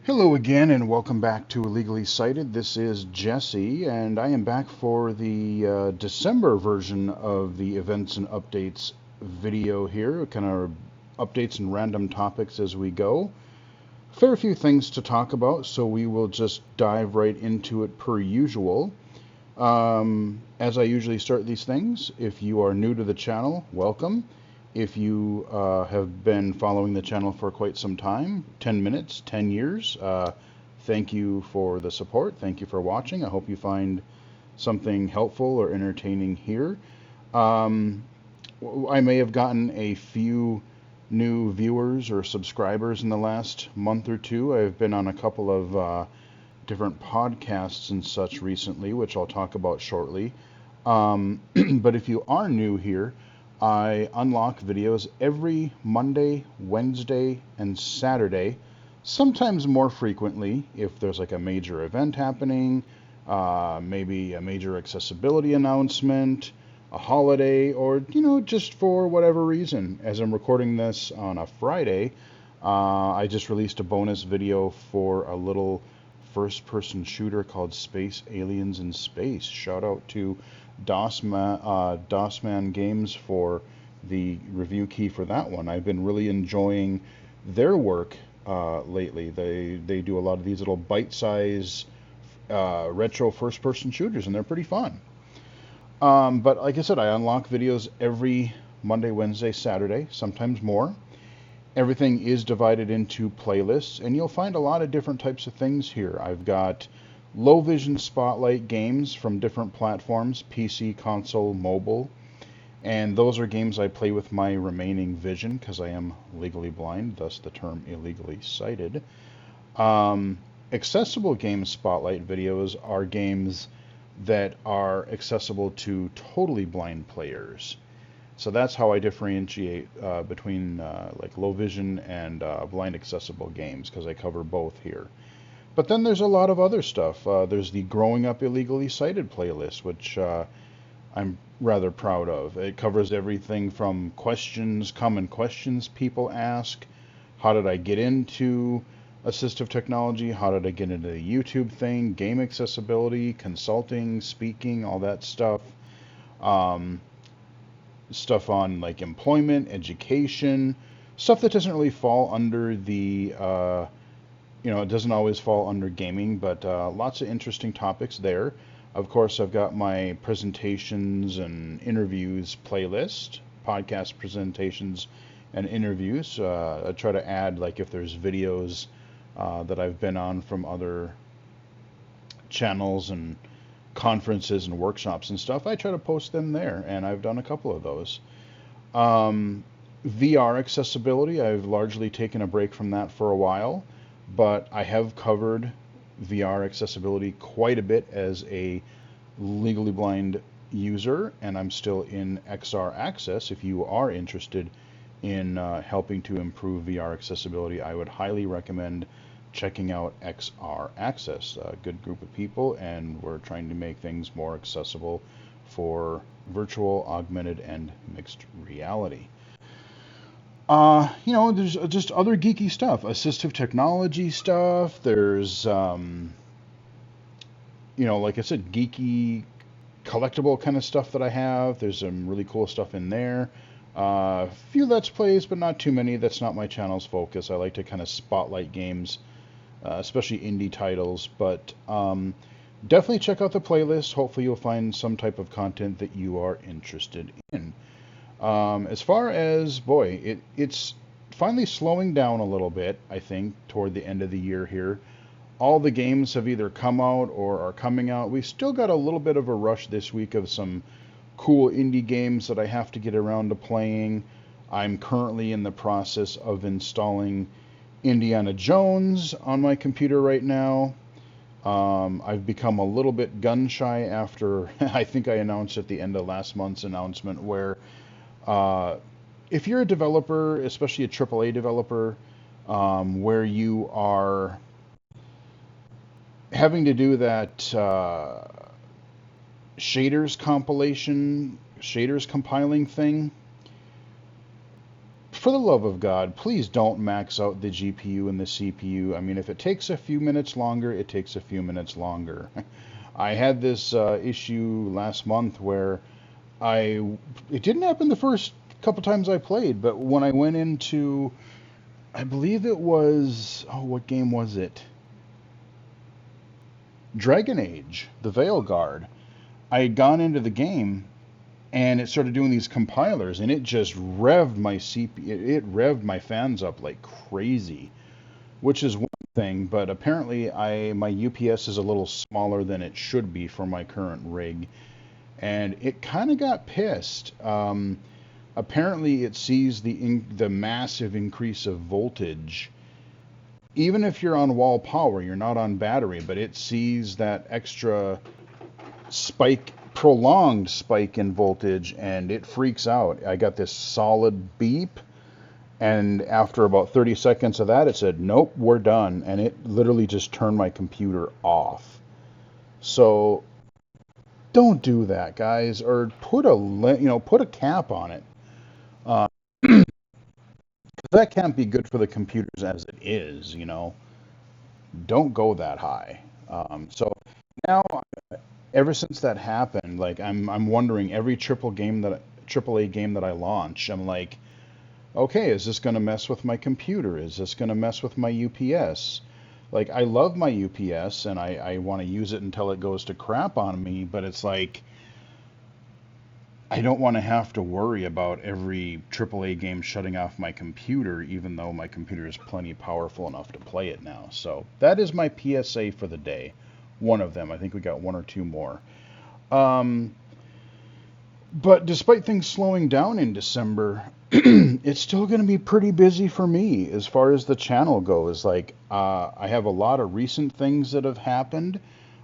Hello again, and welcome back to Illegally Cited. This is Jesse, and I am back for the December version of the events and updates video here. Kind of updates and random topics as we go. Fair few things to talk about, so we will just dive right into it per usual. As I usually start these things, if you are new to the channel, welcome. If you have been following the channel for quite some time, 10 minutes, 10 years, thank you for the support. Thank you for watching. I hope you find something helpful or entertaining here. Um, I may have gotten a few new viewers or subscribers in the last month or two. I've been on a couple of different podcasts and such recently, which I'll talk about shortly. But if you are new here, I unlock videos every Monday, Wednesday, and Saturday, sometimes more frequently if there's like a major event happening, maybe a major accessibility announcement, a holiday, or just for whatever reason. As I'm recording this on a Friday, I just released a bonus video for a little first-person shooter called Space Aliens in Space. Shout out to DOSman Games for the review key for that one. I've been really enjoying their work lately. They do a lot of these little bite-size retro first-person shooters, and they're pretty fun. But like I said, I unlock videos every Monday, Wednesday, Saturday, sometimes more. Everything is divided into playlists, and you'll find a lot of different types of things here. I've got low vision spotlight games from different platforms, PC, console, mobile, and those are games I play with my remaining vision because I am legally blind, thus the term illegally sighted. Um, Accessible game spotlight videos are games that are accessible to totally blind players. So that's how I differentiate between like low vision and blind accessible games because I cover both here. But then there's a lot of other stuff. There's the Growing Up Illegally Cited playlist, which I'm rather proud of. It covers everything from common questions people ask. How did I get into assistive technology? How did I get into the YouTube thing? Game accessibility, consulting, speaking, all that stuff. Um, Stuff on like employment, education, stuff that doesn't really fall under it doesn't always fall under gaming, but lots of interesting topics there. Of course, I've got my presentations and interviews playlist, podcast presentations and interviews. I try to add, like, if there's videos that I've been on from other channels and conferences and workshops and stuff, I try to post them there, and I've done a couple of those. Um, VR accessibility, I've largely taken a break from that for a while, but I have covered VR accessibility quite a bit as a legally blind user, and I'm still in XR Access. If you are interested in helping to improve VR accessibility, I would highly recommend checking out XR Access. A good group of people, and we're trying to make things more accessible for virtual, augmented, and mixed reality. There's just other geeky stuff, assistive technology stuff. There's, like I said, geeky collectible kind of stuff that I have. There's some really cool stuff in there. Few Let's Plays, but not too many. That's not my channel's focus. I like to kind of spotlight games, especially indie titles. But definitely check out the playlist. Hopefully you'll find some type of content that you are interested in. As far as, boy, it's finally slowing down a little bit, I think, toward the end of the year here. All the games have either come out or are coming out. We've still got a little bit of a rush this week of some cool indie games that I have to get around to playing. I'm currently in the process of installing Indiana Jones on my computer right now. I've become a little bit gun shy after I think I announced at the end of last month's announcement where uh, if you're a developer, especially a AAA developer, where you are having to do that shaders compiling thing, for the love of God, please don't max out the GPU and the CPU. I mean, if it takes a few minutes longer, it takes a few minutes longer. I had this issue last month where it didn't happen the first couple times I played, but when I went into, I believe it was, oh, what game was it? Dragon Age, the Veil Guard. I had gone into the game and it started doing these compilers, and it just revved my CPU. It revved my fans up like crazy, which is one thing. But apparently, my UPS is a little smaller than it should be for my current rig, and it kind of got pissed. Apparently, it sees the massive increase of voltage. Even if you're on wall power, you're not on battery, but it sees that extra spike, prolonged spike in voltage, and it freaks out. I got this solid beep, and after about 30 seconds of that, it said, nope, we're done, and it literally just turned my computer off. So don't do that, guys, or put a cap on it. That can't be good for the computers as it is. Don't go that high. So now, ever since that happened, like I'm wondering every AAA game that I launch, I'm like, okay, is this going to mess with my computer? Is this going to mess with my UPS? Like, I love my UPS and I want to use it until it goes to crap on me, but it's like I don't want to have to worry about every AAA game shutting off my computer, even though my computer is plenty powerful enough to play it now. So that is my PSA for the day. One of them. I think we got one or two more. But despite things slowing down in December, it's still going to be pretty busy for me as far as the channel goes. Like, I have a lot of recent things that have happened.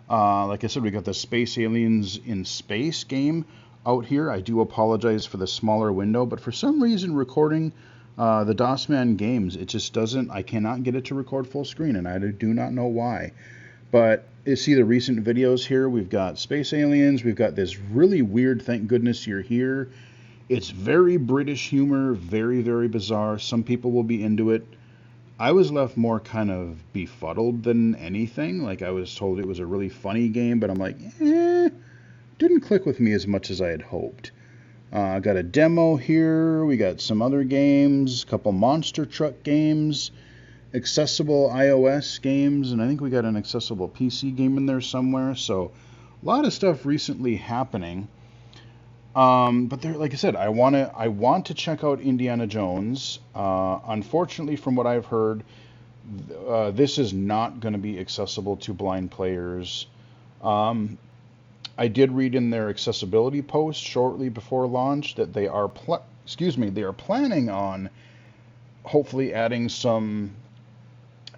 Like I said, we got the Space Aliens in Space game out here. I do apologize for the smaller window, but for some reason recording the DOSman games, it just doesn't, I cannot get it to record full screen, and I do not know why. But you see the recent videos here, we've got Space Aliens, we've got this really weird Thank Goodness You're Here. It's very British humor, very, very bizarre. Some people will be into it. I was left more kind of befuddled than anything. Like, I was told it was a really funny game, but I'm like, didn't click with me as much as I had hoped. I got a demo here. We got some other games, a couple monster truck games, accessible iOS games, and I think we got an accessible PC game in there somewhere. So a lot of stuff recently happening. But there, like I said, I want to check out Indiana Jones. Unfortunately, from what I've heard, this is not going to be accessible to blind players. I did read in their accessibility post shortly before launch that they are planning on hopefully adding some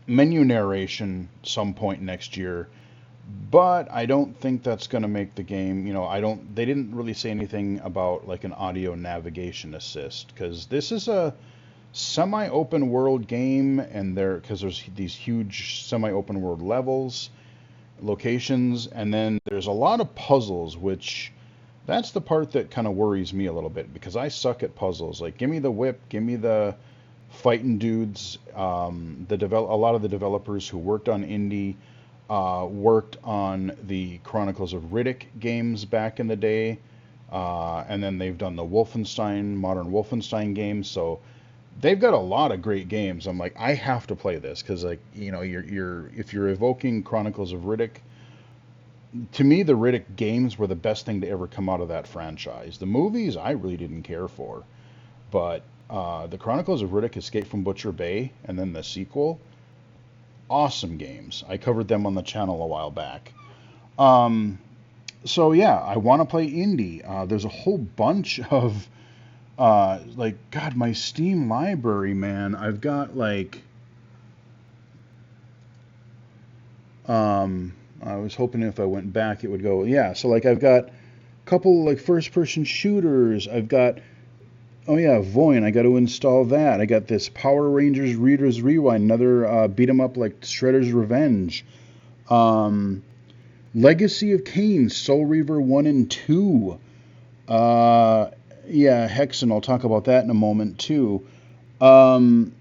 menu narration some point next year, but I don't think that's going to make the game, they didn't really say anything about like an audio navigation assist, because this is a semi-open world game, and because there's these huge semi-open world levels, locations, and then there's a lot of puzzles, which that's the part that kind of worries me a little bit, because I suck at puzzles. Like, give me the whip, give me the fighting dudes. A lot of the developers who worked on Indy worked on the Chronicles of Riddick games back in the day, and then they've done the modern Wolfenstein games, so they've got a lot of great games. I'm like, I have to play this, because if you're evoking Chronicles of Riddick, to me the Riddick games were the best thing to ever come out of that franchise. The movies I really didn't care for, but the Chronicles of Riddick: Escape from Butcher Bay, and then the sequel, awesome games. I covered them on the channel a while back. So yeah, I want to play Indy. There's a whole bunch of God, my Steam library, man. I've got like, I was hoping if I went back it would go, yeah. So like I've got a couple like first-person shooters. I've got, oh yeah, Voin. I got to install that. I got this Power Rangers Reader's Rewind, another beat 'em up like Shredder's Revenge. Legacy of Kain, Soul Reaver 1 and 2. Yeah, Hexen, I'll talk about that in a moment too. Um,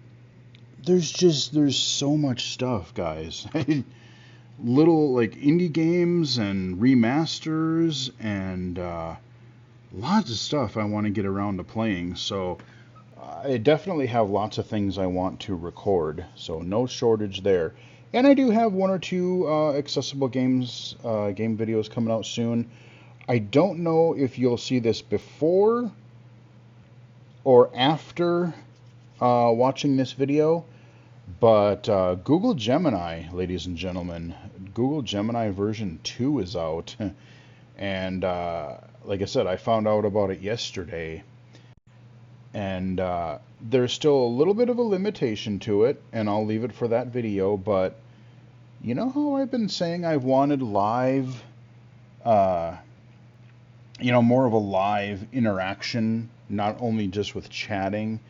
there's so much stuff, guys. Little like indie games and remasters and lots of stuff I want to get around to playing. So I definitely have lots of things I want to record. So no shortage there. And I do have one or two accessible game videos coming out soon. I don't know if you'll see this before or after watching this video, but Google Gemini, ladies and gentlemen, Google Gemini version 2 is out. And like I said, I found out about it yesterday. And there's still a little bit of a limitation to it, and I'll leave it for that video. But you know how I've been saying I've wanted live, uh, more of a live interaction, not only just with chatting,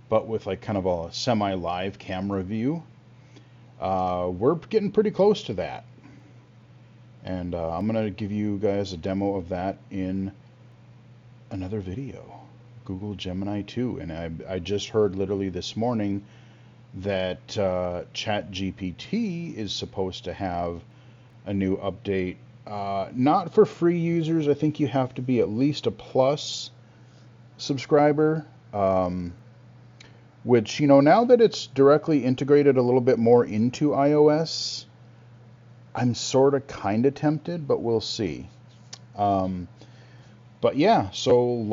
but with like kind of a semi-live camera view. We're getting pretty close to that, and I'm gonna give you guys a demo of that in another video. Google Gemini 2, and I just heard literally this morning that ChatGPT is supposed to have a new update. Not for free users. I think you have to be at least a plus subscriber. Which, now that it's directly integrated a little bit more into iOS, I'm sort of kind of tempted, but we'll see. Um, but yeah, so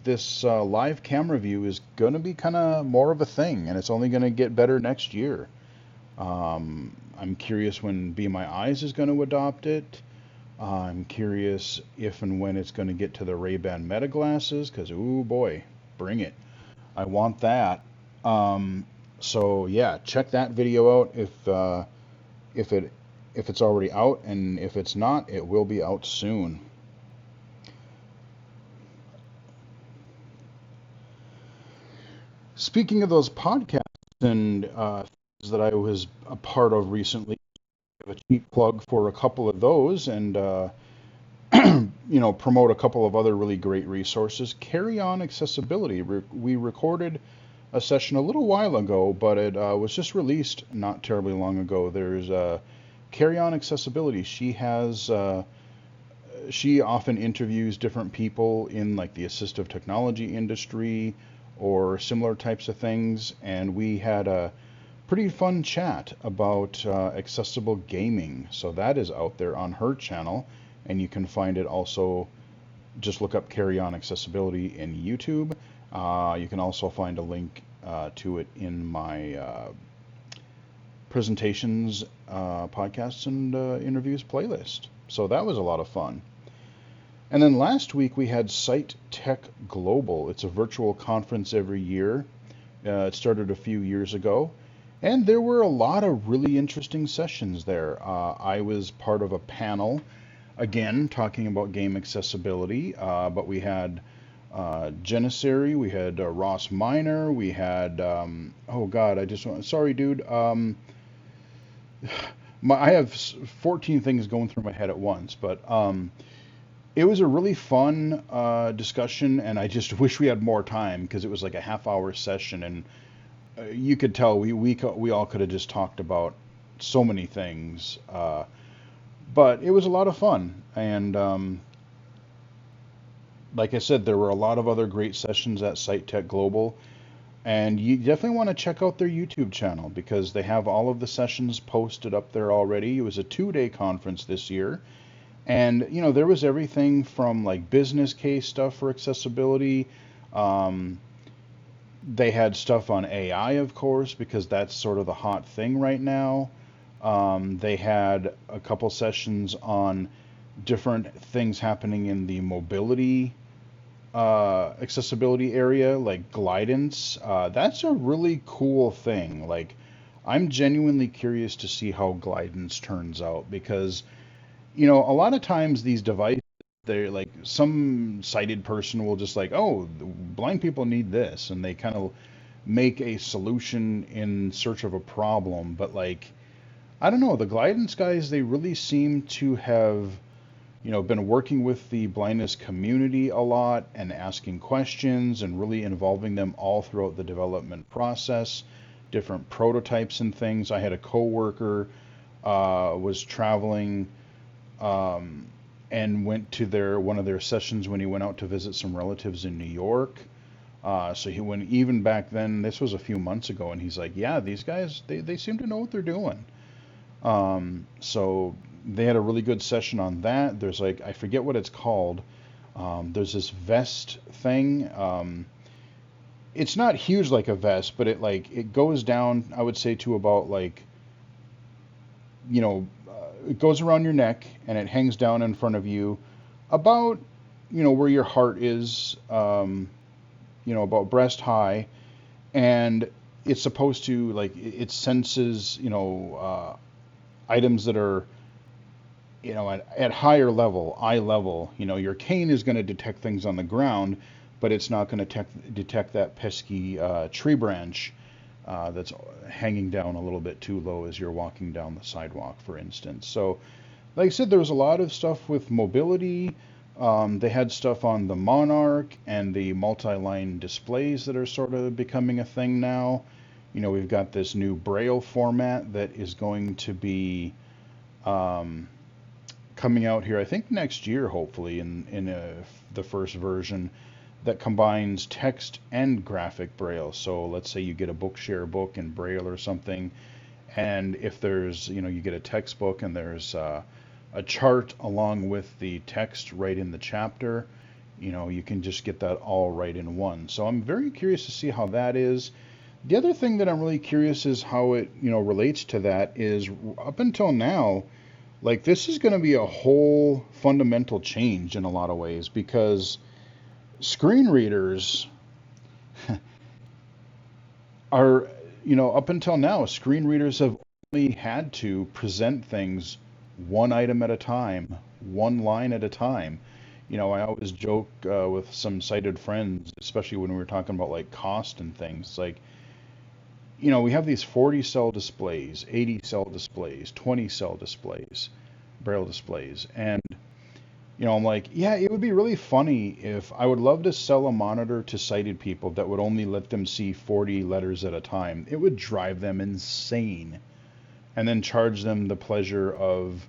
this live camera view is going to be kind of more of a thing, and it's only going to get better next year. I'm curious when Be My Eyes is going to adopt it. I'm curious if and when it's going to get to the Ray-Ban Meta glasses, because ooh boy, bring it. I want that. Um, so yeah, check that video out if it if it's already out, and if it's not, it will be out soon. Speaking of those podcasts and things that I was a part of recently, I have a cheap plug for a couple of those, and promote a couple of other really great resources. Carry On Accessibility. We recorded a session a little while ago, but it was just released not terribly long ago. There's Carry On Accessibility. She often interviews different people in like the assistive technology industry or similar types of things, and we had a pretty fun chat about accessible gaming. So that is out there on her channel, and you can find it also. Just look up Carry On Accessibility in YouTube. You can also find a link to it in my presentations, podcasts, and interviews playlist. So that was a lot of fun. And then last week we had Site Tech Global. It's a virtual conference every year. It started a few years ago. And there were a lot of really interesting sessions there. I was part of a panel, again, talking about game accessibility, but we had Janissary, we had Ross Minor, we had, oh God, sorry dude, I have 14 things going through my head at once, but it was a really fun discussion, and I just wish we had more time because it was like a half-hour session, and you could tell we all could have just talked about so many things. But it was a lot of fun, and like I said, there were a lot of other great sessions at Site Tech Global, and you definitely want to check out their YouTube channel because they have all of the sessions posted up there already. It was a 2-day conference this year, and there was everything from like business case stuff for accessibility. Um, they had stuff on AI, of course, because that's sort of the hot thing right now. They had a couple sessions on different things happening in the mobility accessibility area, like glidance. That's a really cool thing. Like, I'm genuinely curious to see how glidance turns out because, a lot of times these devices, they're like some sighted person will just like, oh, blind people need this, and they kind of make a solution in search of a problem. But like, I don't know, the glidance guys, they really seem to have been working with the blindness community a lot and asking questions and really involving them all throughout the development process, different prototypes and things. I had a coworker was traveling um, and went to their one of their sessions when he went out to visit some relatives in New York. So he went even back then. This was a few months ago, and he's like, "Yeah, these guys they seem to know what they're doing." So they had a really good session on that. There's like I forget what it's called. There's this vest thing. It's not huge like a vest, but it goes down. I would say to about like it goes around your neck and it hangs down in front of you, about where your heart is. About breast high, and it's supposed to like it senses items that are at higher level, eye level. Your cane is going to detect things on the ground, but it's not going to detect that pesky tree branch that's hanging down a little bit too low as you're walking down the sidewalk, for instance. So, like I said, there was a lot of stuff with mobility. They had stuff on the Monarch and the multi-line displays that are sort of becoming a thing now. We've got this new Braille format that is going to be um, coming out here, I think next year, hopefully, in the first version that combines text and graphic Braille. So let's say you get a Bookshare book in Braille or something, and if there's, you get a textbook and there's a chart along with the text right in the chapter, you can just get that all right in one. So I'm very curious to see how that is. The other thing that I'm really curious is how it, relates to that is up until now, like this is going to be a whole fundamental change in a lot of ways because screen readers are, up until now, screen readers have only had to present things one item at a time, one line at a time. I always joke with some sighted friends, especially when we were talking about like cost and things. Like, we have these 40 cell displays, 80 cell displays, 20 cell displays, braille displays. And, I'm like, yeah, it would be really funny if I would love to sell a monitor to sighted people that would only let them see 40 letters at a time. It would drive them insane. And then charge them the pleasure of,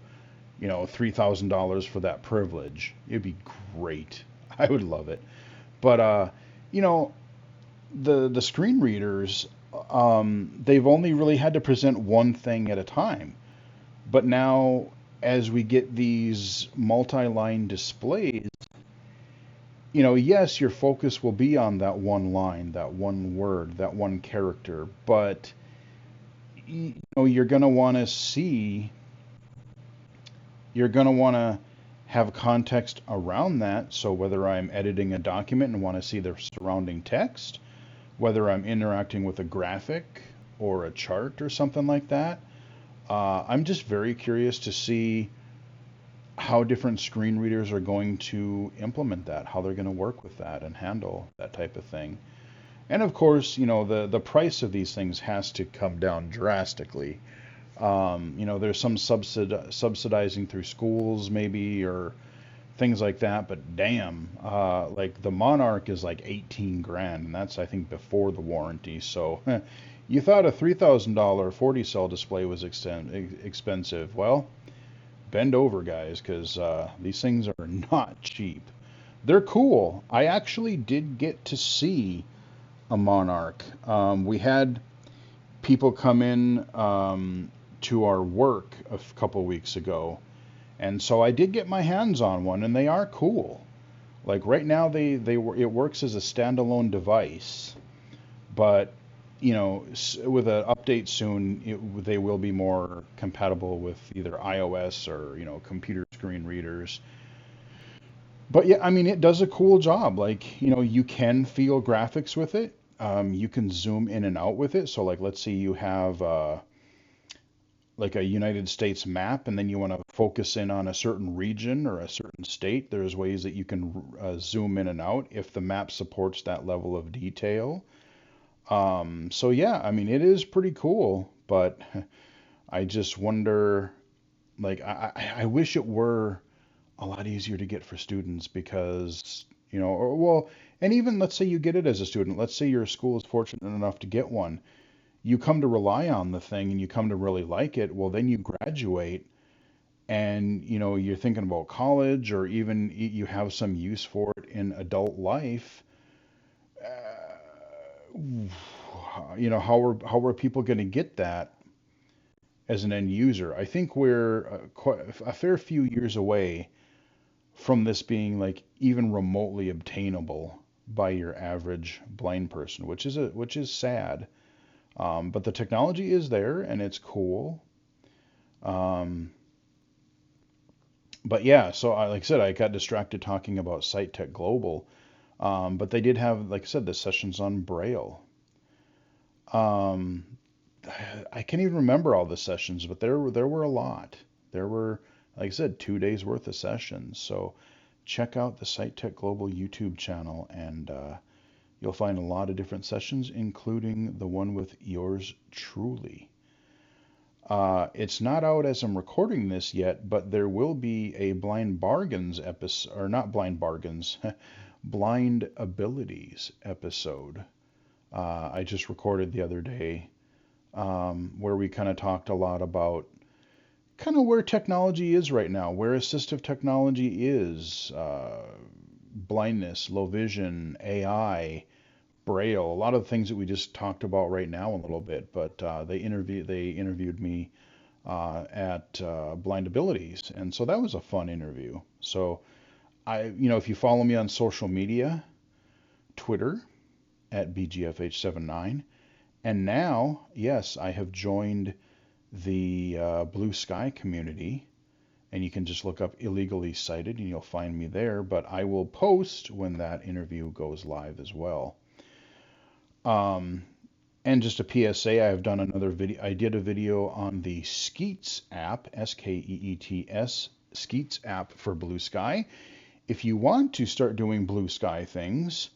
$3,000 for that privilege. It'd be great. I would love it. But, you know, the screen readers, they've only really had to present one thing at a time. But now, as we get these multi-line displays, yes, your focus will be on that one line, that one word, that one character, but you're going to want to see, you're going to want to have context around that. So whether I'm editing a document and want to see the surrounding text, whether I'm interacting with a graphic or a chart or something like that, I'm just very curious to see how different screen readers are going to implement that, how they're going to work with that and handle that type of thing. And of course, the price of these things has to come down drastically. There's some subsidizing through schools maybe or things like that, but damn, like the Monarch is like 18 grand, and that's I think before the warranty. So you thought a $3,000 40 cell display was expensive. Well, bend over, guys, because these things are not cheap. They're cool. I actually did get to see a Monarch. We had people come in to our work a couple weeks ago, and so I did get my hands on one, and they are cool. Like right now, it works as a standalone device, but with an update soon, they will be more compatible with either iOS or computer screen readers. But yeah, I mean, it does a cool job. Like, you can feel graphics with it. You can zoom in and out with it. So, like, let's say you have like a United States map, and then you want to focus in on a certain region or a certain state. There's ways that you can zoom in and out if the map supports that level of detail. So yeah, I mean, it is pretty cool, but I just wonder, like, I wish it were a lot easier to get for students because, or well, and even let's say you get it as a student, let's say your school is fortunate enough to get one, you come to rely on the thing and you come to really like it, well, then you graduate and, you're thinking about college or even you have some use for it in adult life. How are people going to get that as an end user? I think we're quite a fair few years away from this being like even remotely obtainable by your average blind person, which is sad. But the technology is there and it's cool. Um, but yeah, so like I said, I got distracted talking about Site Tech Global. But they did have, like I said, the sessions on Braille. Um, I can't even remember all the sessions, but there were a lot. There were, like I said, 2 days worth of sessions. So check out the Site Tech Global YouTube channel, and you'll find a lot of different sessions, including the one with yours truly. It's not out as I'm recording this yet, but there will be a Blind Bargains episode, or not Blind Bargains, Blind Abilities episode. I just recorded the other day, where we kind of talked a lot about kind of where technology is right now, where assistive technology is, blindness, low vision, AI, Braille, a lot of the things that we just talked about right now a little bit. But they interviewed me at Blind Abilities, and so that was a fun interview. So if you follow me on social media, Twitter at BGFH79, and now, yes, I have joined the Blue Sky community, and you can just look up illegally sighted and you'll find me there. But I will post when that interview goes live as well. Um, and just a PSA, I have done another video. I did a video on the Skeets app, Skeets, Skeets app for Blue Sky. If you want to start doing Blue Sky things,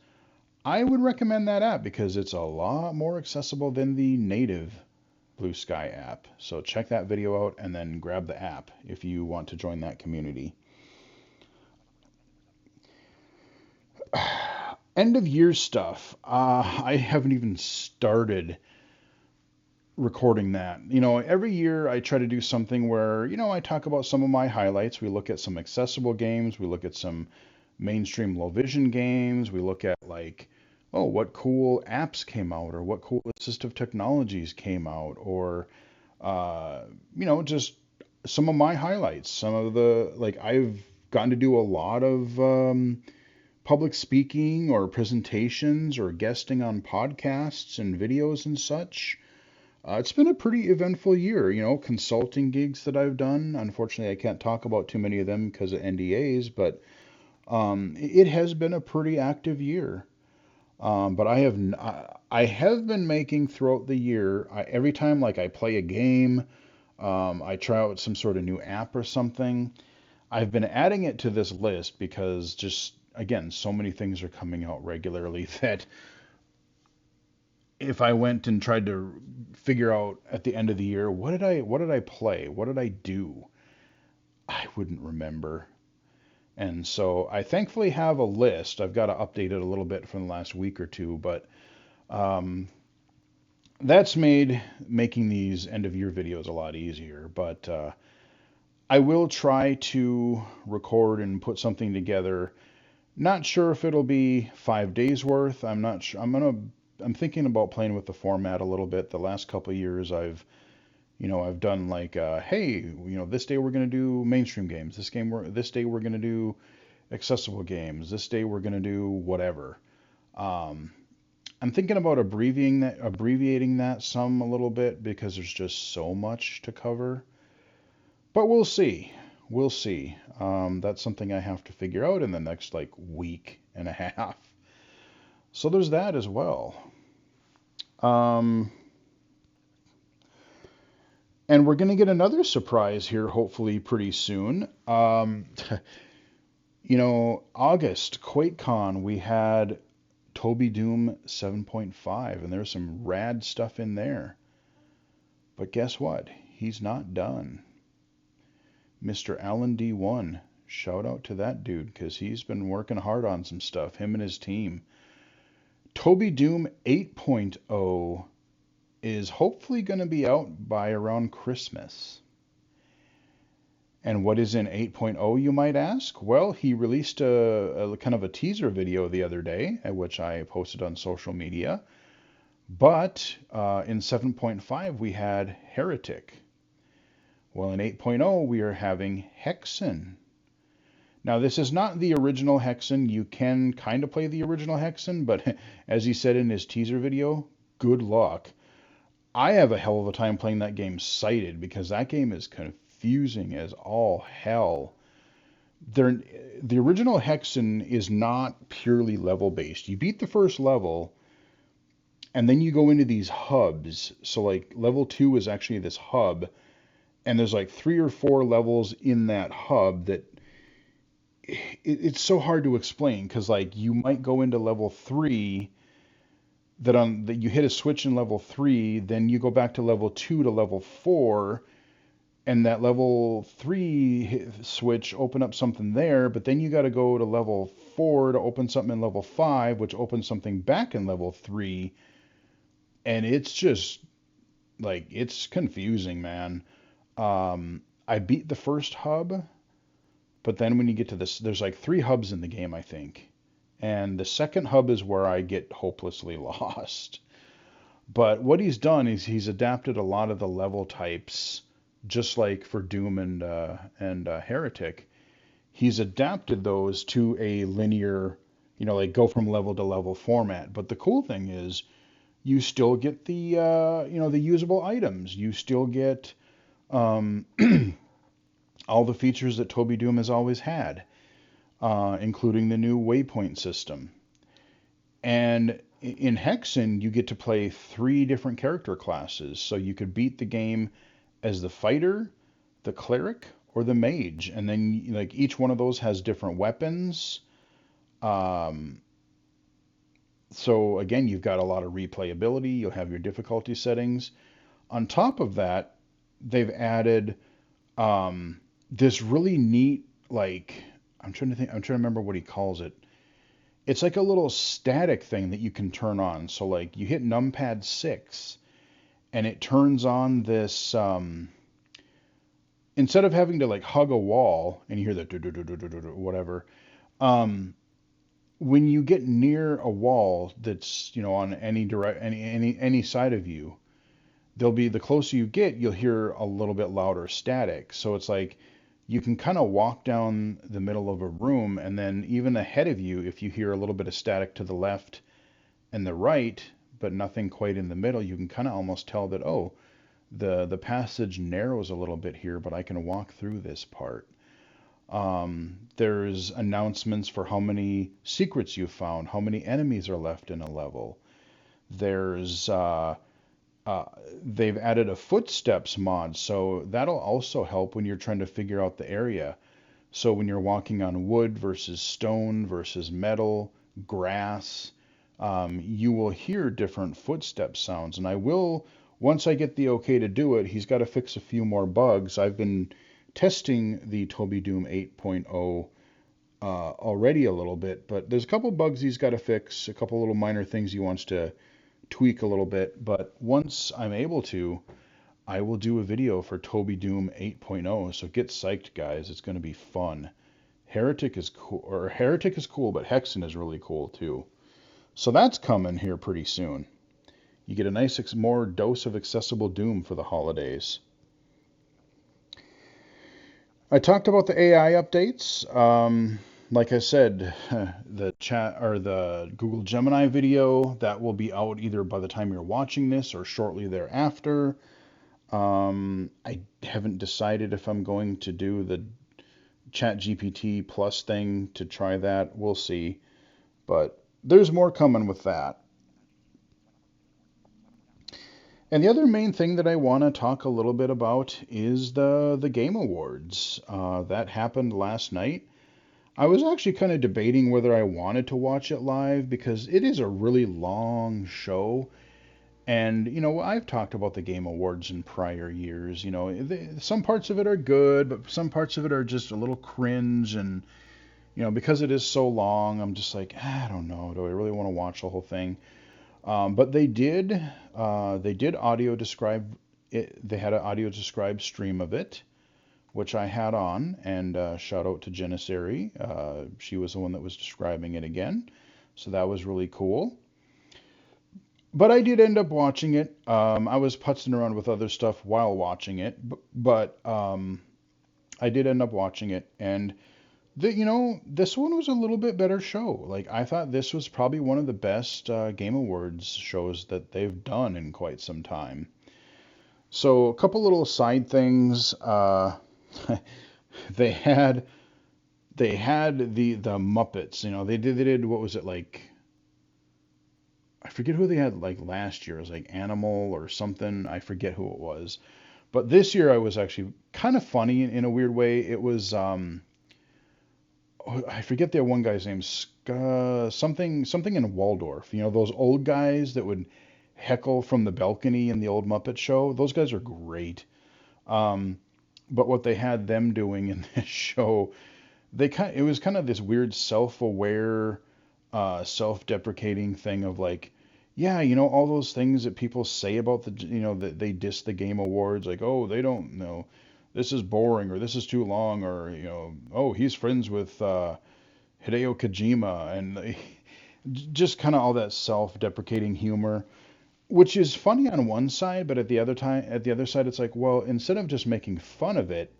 I would recommend that app because it's a lot more accessible than the native Blue Sky app. So check that video out and then grab the app if you want to join that community. End of year stuff. I haven't even started recording that. Every year I try to do something where, I talk about some of my highlights. We look at some accessible games, we look at some mainstream low vision games, we look at like, oh, what cool apps came out or what cool assistive technologies came out or just some of my highlights. Some of the, like, I've gotten to do a lot of public speaking or presentations or guesting on podcasts and videos and such. It's been a pretty eventful year, consulting gigs that I've done. Unfortunately, I can't talk about too many of them because of NDAs, but it has been a pretty active year. But I have been making throughout the year, every time like I play a game, I try out some sort of new app or something, I've been adding it to this list because just again, so many things are coming out regularly that if I went and tried to figure out at the end of the year, what did I play? What did I do? I wouldn't remember. And so I thankfully have a list. I've got to update it a little bit from the last week or two, but um, that's made making these end of year videos a lot easier. But I will try to record and put something together. Not sure if it'll be 5 days worth. I'm not sure. I'm thinking about playing with the format a little bit. The last couple of years I've done like hey, this day we're going to do mainstream games. This day we're going to do accessible games. This day we're going to do whatever. Um, I'm thinking about abbreviating that some a little bit because there's just so much to cover. But we'll see. We'll see. That's something I have to figure out in the next like week and a half. So there's that as well. Um, and we're going to get another surprise here, hopefully pretty soon. August, QuakeCon, we had Toby Doom 7.5, and there's some rad stuff in there. But guess what? He's not done. Mr. Alan D1 Shout out to that dude because he's been working hard on some stuff, him and his team. Toby Doom 8.0 is hopefully going to be out by around Christmas. And what is in 8.0, you might ask? Well, he released a kind of a teaser video the other day, which I posted on social media. But in 7.5, we had Heretic. Well, in 8.0, we are having Hexen. Now, this is not the original Hexen. You can kind of play the original Hexen, but as he said in his teaser video, good luck. I have a hell of a time playing that game sighted because that game is confusing as all hell. The original Hexen is not purely level based. You beat the first level, and then you go into these hubs. So, like, level 2 is actually this hub, and there's like 3 or 4 levels in that hub that it's so hard to explain because, like, you might go into level 3 that you hit a switch in level 3, then you go back to level 2 to level 4, and that level 3 switch open up something there, but then you got to go to level 4 to open something in level 5, which opens something back in level 3, and it's just like it's confusing, man. I beat the first hub, but then when you get to this, there's like 3 hubs in the game, I think. And the second hub is where I get hopelessly lost. But what he's done is he's adapted a lot of the level types, just like for Doom and Heretic. He's adapted those to a linear, like go from level to level format. But the cool thing is, you still get the usable items. You still get um, all the features that Toby Doom has always had, including the new waypoint system. And in Hexen, you get to play 3 different character classes. So you could beat the game as the fighter, the cleric, or the mage. And then like each one of those has different weapons. So again, you've got a lot of replayability. You'll have your difficulty settings. On top of that, they've added this really neat, like, I'm trying to remember what he calls it. It's like a little static thing that you can turn on. So like you hit numpad 6 and it turns on this, instead of having to like hug a wall and you hear the whatever, when you get near a wall that's, on any side of you, the closer you get, you'll hear a little bit louder static. So it's like you can kind of walk down the middle of a room, and then even ahead of you, if you hear a little bit of static to the left and the right, but nothing quite in the middle, you can kind of almost tell that, oh, the passage narrows a little bit here, but I can walk through this part. There's announcements for how many secrets you found, how many enemies are left in a level. There's they've added a footsteps mod, so that'll also help when you're trying to figure out the area. So when you're walking on wood versus stone versus metal, grass, you will hear different footstep sounds. And I will, once I get the okay to do it, he's got to fix a few more bugs. I've been testing the Toby Doom 8.0 already a little bit, but there's a couple bugs he's got to fix, a couple little minor things he wants to tweak a little bit, but once I'm able to, I will do a video for Toby Doom 8.0, so get psyched, guys. It's going to be fun. Heretic is cool, but Hexen is really cool too. So that's coming here pretty soon. You get a nice more dose of accessible Doom for the holidays. I talked about the AI updates. Like I said, the chat or the Google Gemini video that will be out either by the time you're watching this or shortly thereafter. I haven't decided if I'm going to do the Chat GPT Plus thing to try that. We'll see, but there's more coming with that. And the other main thing that I want to talk a little bit about is the Game Awards. That happened last night. I was actually kind of debating whether I wanted to watch it live because it is a really long show. And I've talked about the Game Awards in prior years. Some parts of it are good, but some parts of it are just a little cringe. And because it is so long, I'm just like, I don't know. Do I really want to watch the whole thing? But they did audio describe it. They had an audio described stream of it, which I had on. And shout out to Janissary. She was the one that was describing it again. So that was really cool. But I did end up watching it. I was putzing around with other stuff while watching it, but I did end up watching it, and this one was a little bit better show. Like I thought this was probably one of the best Game Awards shows that they've done in quite some time. So a couple little side things. They had the Muppets. They did what was it like? I forget who they had like last year. It was like Animal or something. I forget who it was. But this year I was actually kind of funny in a weird way. It was oh, I forget the one guy's name. Something in Waldorf. Those old guys that would heckle from the balcony in the old Muppet Show. Those guys are great. Um, but what they had them doing in this show, it was kind of this weird self-aware, self-deprecating thing of like, yeah, all those things that people say about that they diss the Game Awards, like, oh, they don't know, this is boring or this is too long or oh, he's friends with Hideo Kojima and just kind of all that self-deprecating humor, which is funny on one side, but at the other side, it's like, well, instead of just making fun of it,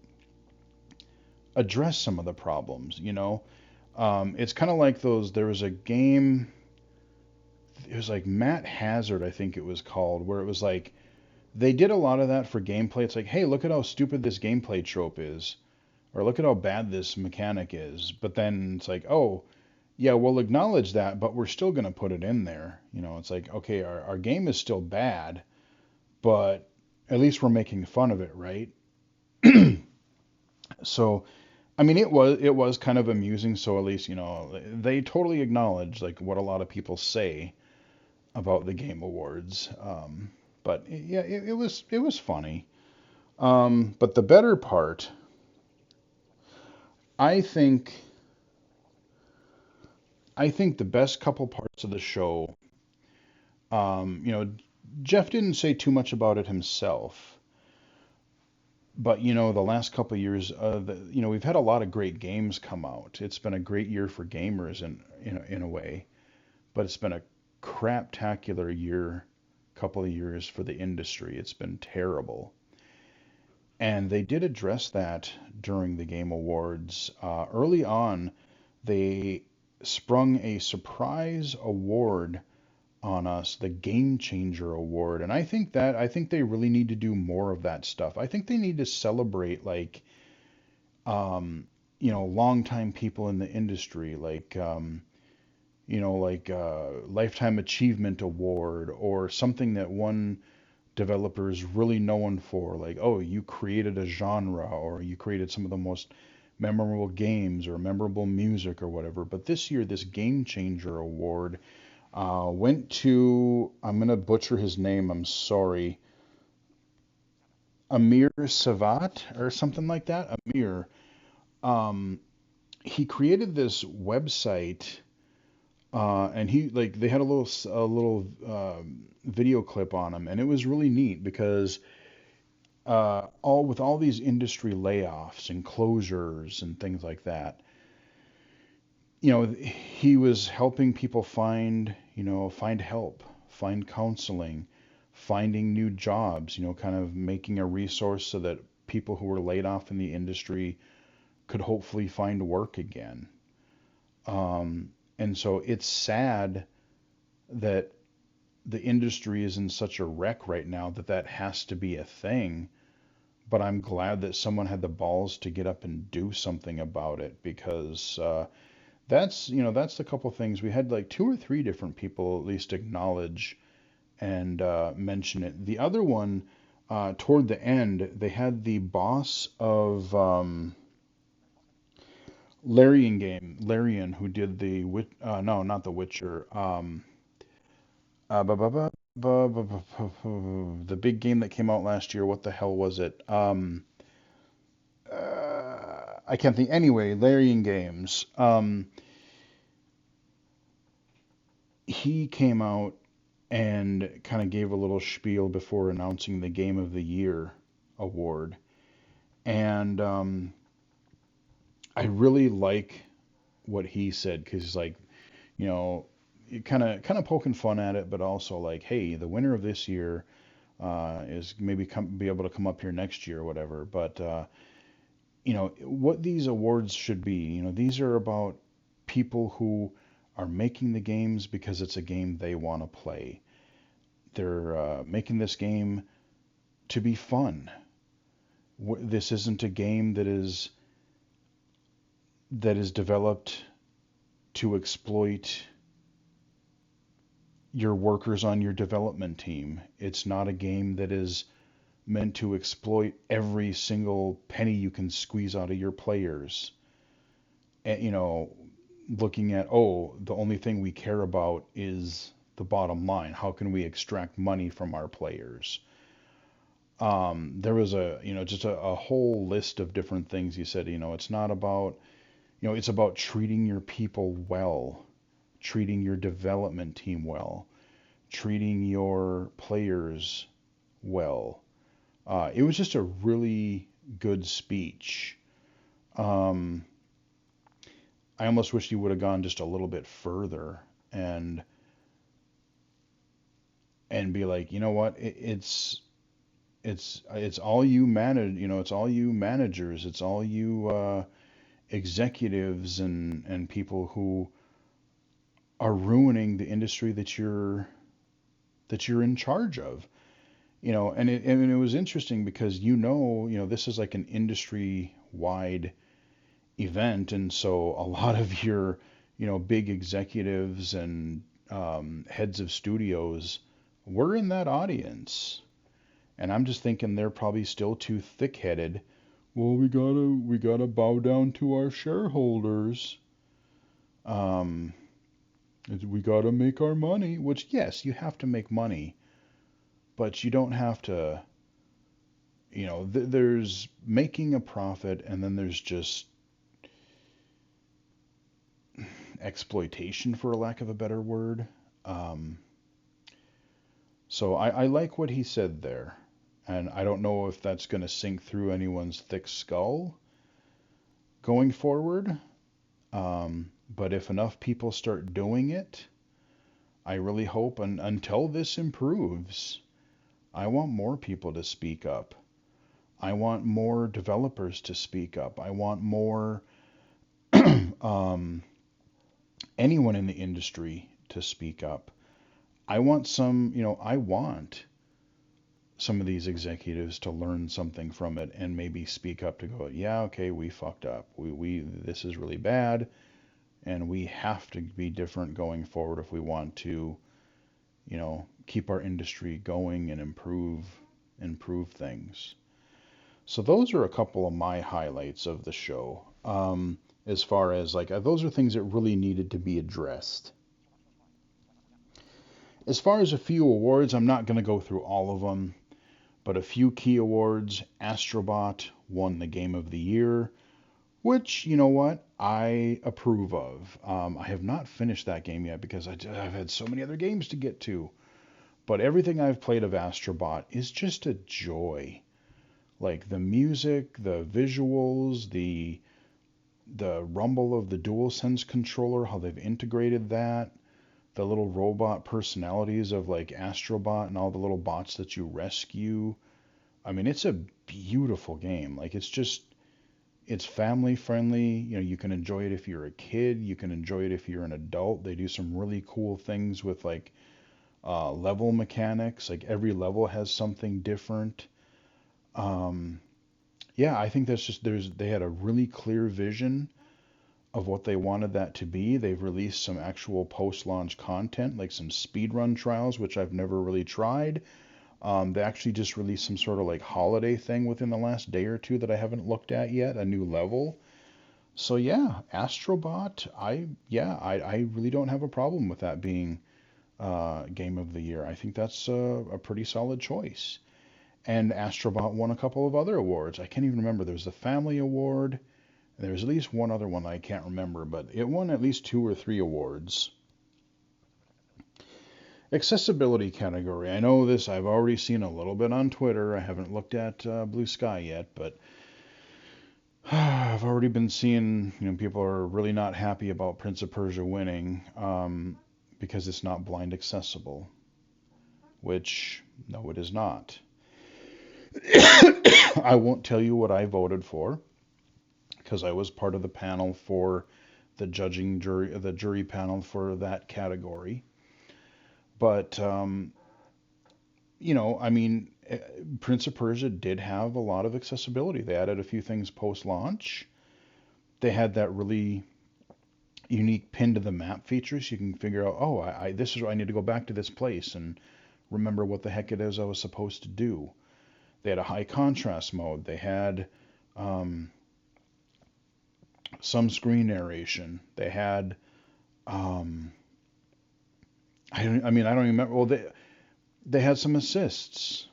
address some of the problems. It's kind of like those. There was a game. It was like Matt Hazard, I think it was called, where it was like they did a lot of that for gameplay. It's like, hey, look at how stupid this gameplay trope is, or look at how bad this mechanic is. But then it's like, oh, yeah, we'll acknowledge that, but we're still gonna put it in there. It's like, okay, our game is still bad, but at least we're making fun of it, right? So I mean, it was kind of amusing. So at least they totally acknowledge like what a lot of people say about the Game Awards. But yeah, it was funny. But the better part, I think, I think the best couple parts of the show. Um, you know, Jeff didn't say too much about it himself, but the last couple of years, we've had a lot of great games come out. It's been a great year for gamers in a way. But it's been a craptacular year, couple of years for the industry. It's been terrible. And they did address that during the Game Awards. Early on, they sprung a surprise award on us, the Game Changer Award. And I think they really need to do more of that stuff. I think they need to celebrate like longtime people in the industry, like Lifetime Achievement Award or something that one developer is really known for, like, oh, you created a genre or you created some of the most memorable games or memorable music or whatever. But this year, this Game Changer Award went to, I'm going to butcher his name, I'm sorry, Amir Savat or something like that. Amir. Um, he created this website. And he like they had a little video clip on him, and it was really neat because all these industry layoffs and closures and things like that, he was helping people find help, find counseling, finding new jobs, kind of making a resource so that people who were laid off in the industry could hopefully find work again. Um, and so it's sad that the industry is in such a wreck right now that has to be a thing. But I'm glad that someone had the balls to get up and do something about it because that's the couple things we had like two or three different people at least acknowledge and mention it. The other one, toward the end, they had the boss of Larian, who did no, not The Witcher. The big game that came out last year, what the hell was it? I can't think. Anyway, Larian Games. He came out and kind of gave a little spiel before announcing the Game of the Year award. And I really like what he said because he's like, you know, kind of poking fun at it, but also like, hey, the winner of this year is maybe be able to come up here next year or whatever. But what these awards should be, these are about people who are making the games because it's a game they want to play. They're making this game to be fun. This isn't a game that is developed to exploit your workers on your development team. It's not a game that is meant to exploit every single penny you can squeeze out of your players. And, looking at, oh, the only thing we care about is the bottom line. How can we extract money from our players? There was just a whole list of different things he said. It's not about, it's about treating your people well, treating your development team well, treating your players well. It was just a really good speech. Um, I almost wish he would have gone just a little bit further and be like, you know what, it's all you manage, it's all you managers, it's all you executives and people who are ruining the industry that you're in charge of. And it was interesting because this is like an industry wide event, and so a lot of your big executives and heads of studios were in that audience, and I'm just thinking they're probably still too thick-headed. Well, we gotta bow down to our shareholders. Um, we gotta make our money. Which, yes, you have to make money, but you don't have to. There's making a profit, and then there's just exploitation, for a lack of a better word. Um, so I like what he said there, and I don't know if that's going to sink through anyone's thick skull going forward. But if enough people start doing it, I really hope, and until this improves, I want more people to speak up. I want more developers to speak up. I want more um, anyone in the industry to speak up. I want some of these executives to learn something from it and maybe speak up to go, yeah, okay, we fucked up. We this is really bad, and we have to be different going forward if we want to, keep our industry going and improve things. So those are a couple of my highlights of the show. As far as like those are things that really needed to be addressed. As far as a few awards, I'm not going to go through all of them, but a few key awards. Astrobot won the Game of the Year, which, you know what, I approve of. I have not finished that game yet because I've had so many other games to get to. But everything I've played of Astrobot is just a joy. Like the music, the visuals, the rumble of the DualSense controller, how they've integrated that, the little robot personalities of like Astrobot and all the little bots that you rescue. I mean, it's a beautiful game. Like it's family friendly. You can enjoy it if you're a kid. You can enjoy it if you're an adult. They do some really cool things with like level mechanics. Like every level has something different. Um, yeah, I think that's just they had a really clear vision of what they wanted that to be. They've released some actual post-launch content, like some speedrun trials, which I've never really tried. They actually just released some sort of like holiday thing within the last day or two that I haven't looked at yet, a new level. So yeah, Astrobot, I really don't have a problem with that being game of the year. I think that's a pretty solid choice. And Astrobot won a couple of other awards. I can't even remember. There's the Family Award. There's at least one other one I can't remember, but it won at least 2 or 3 awards. Accessibility category. I know this, I've already seen a little bit on Twitter. I haven't looked at Blue Sky yet, but I've already been seeing, people are really not happy about Prince of Persia winning because it's not blind accessible, which, no, it is not. I won't tell you what I voted for because I was part of the panel for the jury panel for that category. But I mean, Prince of Persia did have a lot of accessibility. They added a few things post-launch. They had that really unique pin to the map feature, so you can figure out, oh, this is I need to go back to this place and remember what the heck it is I was supposed to do. They had a high contrast mode. They had some screen narration. They had I don't even remember. Well, they had some assists,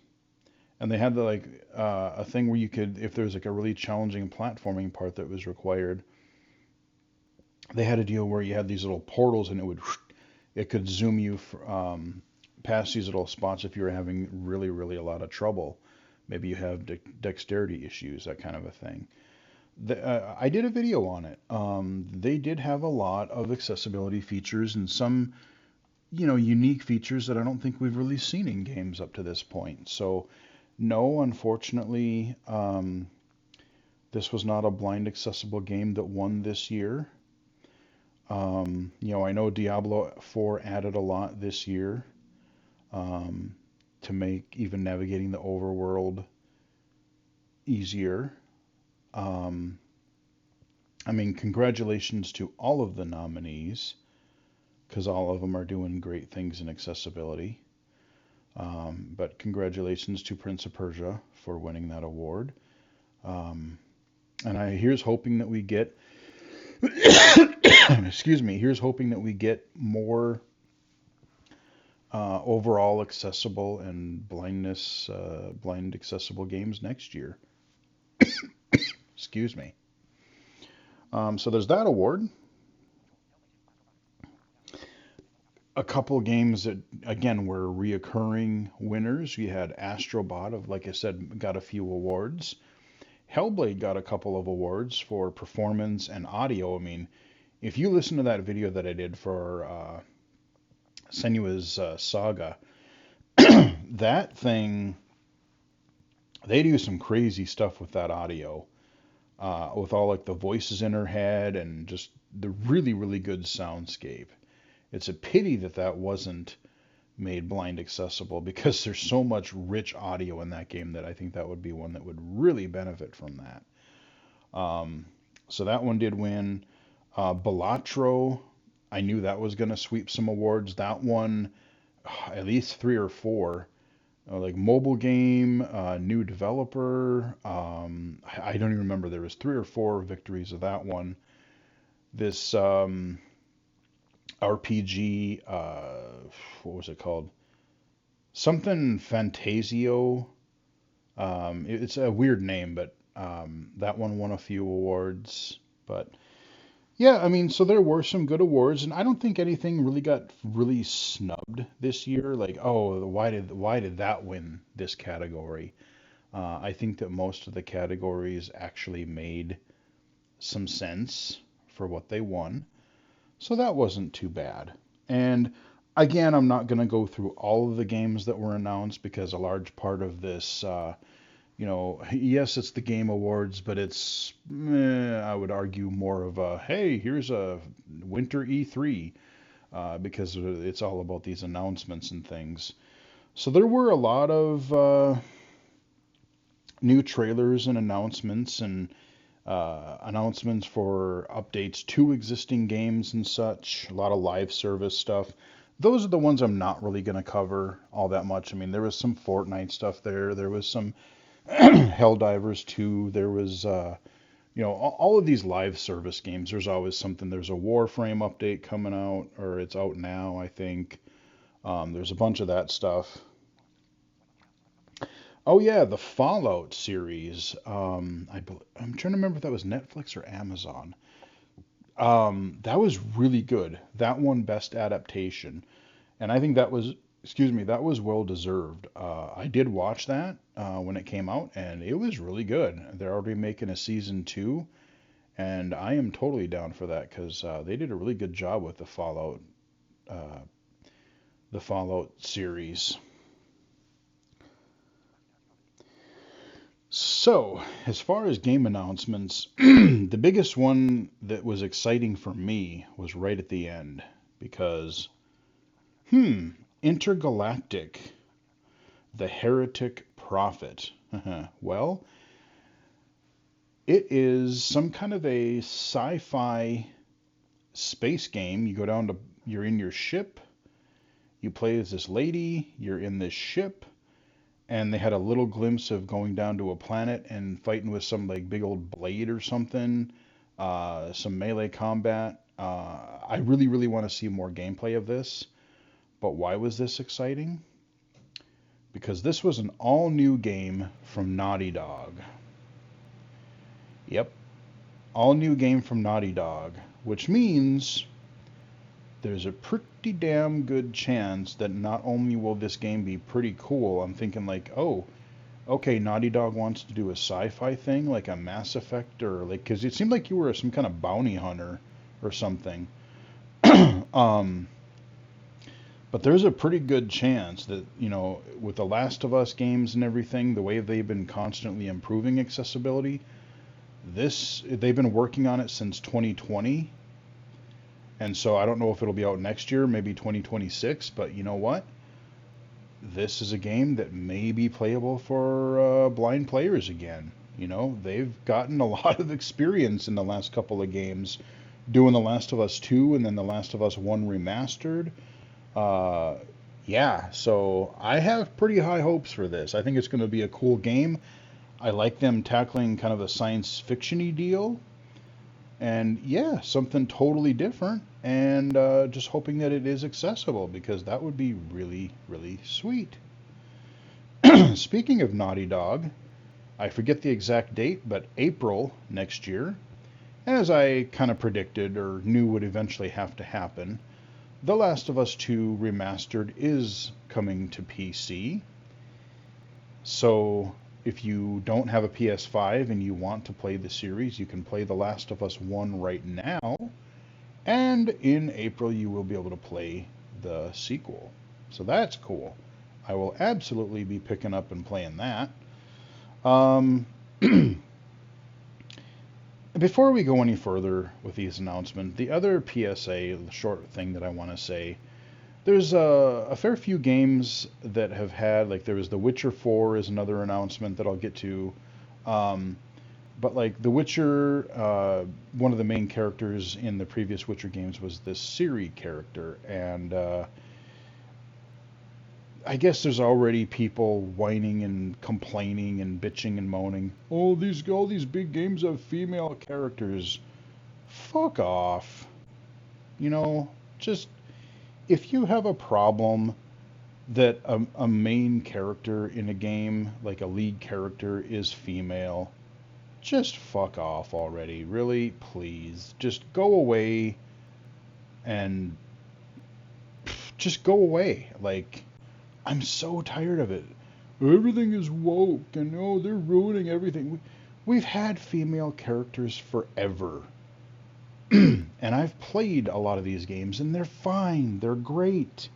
and they had a thing where you could, if there's like a really challenging platforming part that was required, they had a deal where you had these little portals, and it could zoom you past these little spots if you were having really, really a lot of trouble. Maybe you have dexterity issues, that kind of a thing. I did a video on it. They did have a lot of accessibility features and some, unique features that I don't think we've really seen in games up to this point. So, no, unfortunately, this was not a blind accessible game that won this year. I know Diablo 4 added a lot this year to make even navigating the overworld easier. Congratulations to all of the nominees, because all of them are doing great things in accessibility. But congratulations to Prince of Persia for winning that award. And here's hoping that we get, excuse me, here's hoping that we get more overall accessible and blind accessible games next year. Excuse me. So there's that award. A couple games that, again, were reoccurring winners. We had Astrobot, like I said, got a few awards. Hellblade got a couple of awards for performance and audio. I mean, if you listen to that video that I did for Senua's Saga, that thing, they do some crazy stuff with that audio. With all like the voices in her head and just the really, really good soundscape. It's a pity that wasn't made blind accessible because there's so much rich audio in that game that I think that would be one that would really benefit from that. So that one did win. Balatro, I knew that was going to sweep some awards. That one, at least 3 or 4. Like mobile game, new developer. I don't even remember. There was 3 or 4 victories of that one. This RPG, what was it called? Something Fantasio. It's a weird name, but that one won a few awards. But yeah, so there were some good awards, and I don't think anything really got really snubbed this year. Like, oh, why did that win this category? I think that most of the categories actually made some sense for what they won, so that wasn't too bad. And again, I'm not going to go through all of the games that were announced because a large part of this, yes, it's the Game Awards, but it's, I would argue, more of a, hey, here's a winter E3, because it's all about these announcements and things. So there were a lot of new trailers and announcements announcements for updates to existing games and such, a lot of live service stuff. Those are the ones I'm not really going to cover all that much. There was some Fortnite stuff there. There was some Helldivers 2. There was, all of these live service games. There's always something. There's a Warframe update coming out, or it's out now, I think. There's a bunch of that stuff. Oh yeah, the Fallout series. I'm trying to remember if that was Netflix or Amazon. That was really good. That won Best Adaptation, and I think that was, excuse me, that was well deserved. I did watch that when it came out, and it was really good. They're already making a season two, and I am totally down for that because they did a really good job with uh, the Fallout series. So, as far as game announcements, the biggest one that was exciting for me was right at the end because, hmm, Intergalactic, the Heretic Prophet. Well, it is some kind of a sci-fi space game. You're in your ship, you play as this lady, you're in this ship, and they had a little glimpse of going down to a planet and fighting with some like big old blade or something, some melee combat. I really, really want to see more gameplay of this. But why was this exciting? Because this was an all new game from Naughty Dog. Yep, all new game from Naughty Dog, which means there's a pretty damn good chance that not only will this game be pretty cool, I'm thinking like, oh, okay, Naughty Dog wants to do a sci-fi thing like a Mass Effect or like, because it seemed like you were some kind of bounty hunter or something. um, but there's a pretty good chance that, with the Last of Us games and everything, the way they've been constantly improving accessibility, they've been working on it since 2020. And so I don't know if it'll be out next year, maybe 2026, but you know what? This is a game that may be playable for blind players again. They've gotten a lot of experience in the last couple of games doing The Last of Us 2 and then The Last of Us 1 remastered. Uh, yeah, so I have pretty high hopes for this. I think it's going to be a cool game. I like them tackling kind of a science fiction-y deal. And yeah, something totally different. And just hoping that it is accessible because that would be really, really sweet. Speaking of Naughty Dog, I forget the exact date, but April next year, as I kind of predicted or knew would eventually have to happen, The Last of Us 2 Remastered is coming to PC. So if you don't have a PS5 and you want to play the series, you can play The Last of Us 1 right now. And in April, you will be able to play the sequel. So that's cool. I will absolutely be picking up and playing that. Um, Before we go any further with these announcements, the other PSA, the short thing that I want to say, there's a fair few games that have had, like there was The Witcher 4 is another announcement that I'll get to. Um, but like The Witcher, one of the main characters in the previous Witcher games was this Ciri character, and I guess there's already people whining and complaining and bitching and moaning. Oh, all these big games have female characters. Fuck off. You know, just if you have a problem that a main character in a game, like a lead character, is female, just fuck off already. Really, please. Just go away and just go away. Like, I'm so tired of it. Everything is woke and oh, they're ruining everything. We've had female characters forever. And I've played a lot of these games and they're fine. They're great.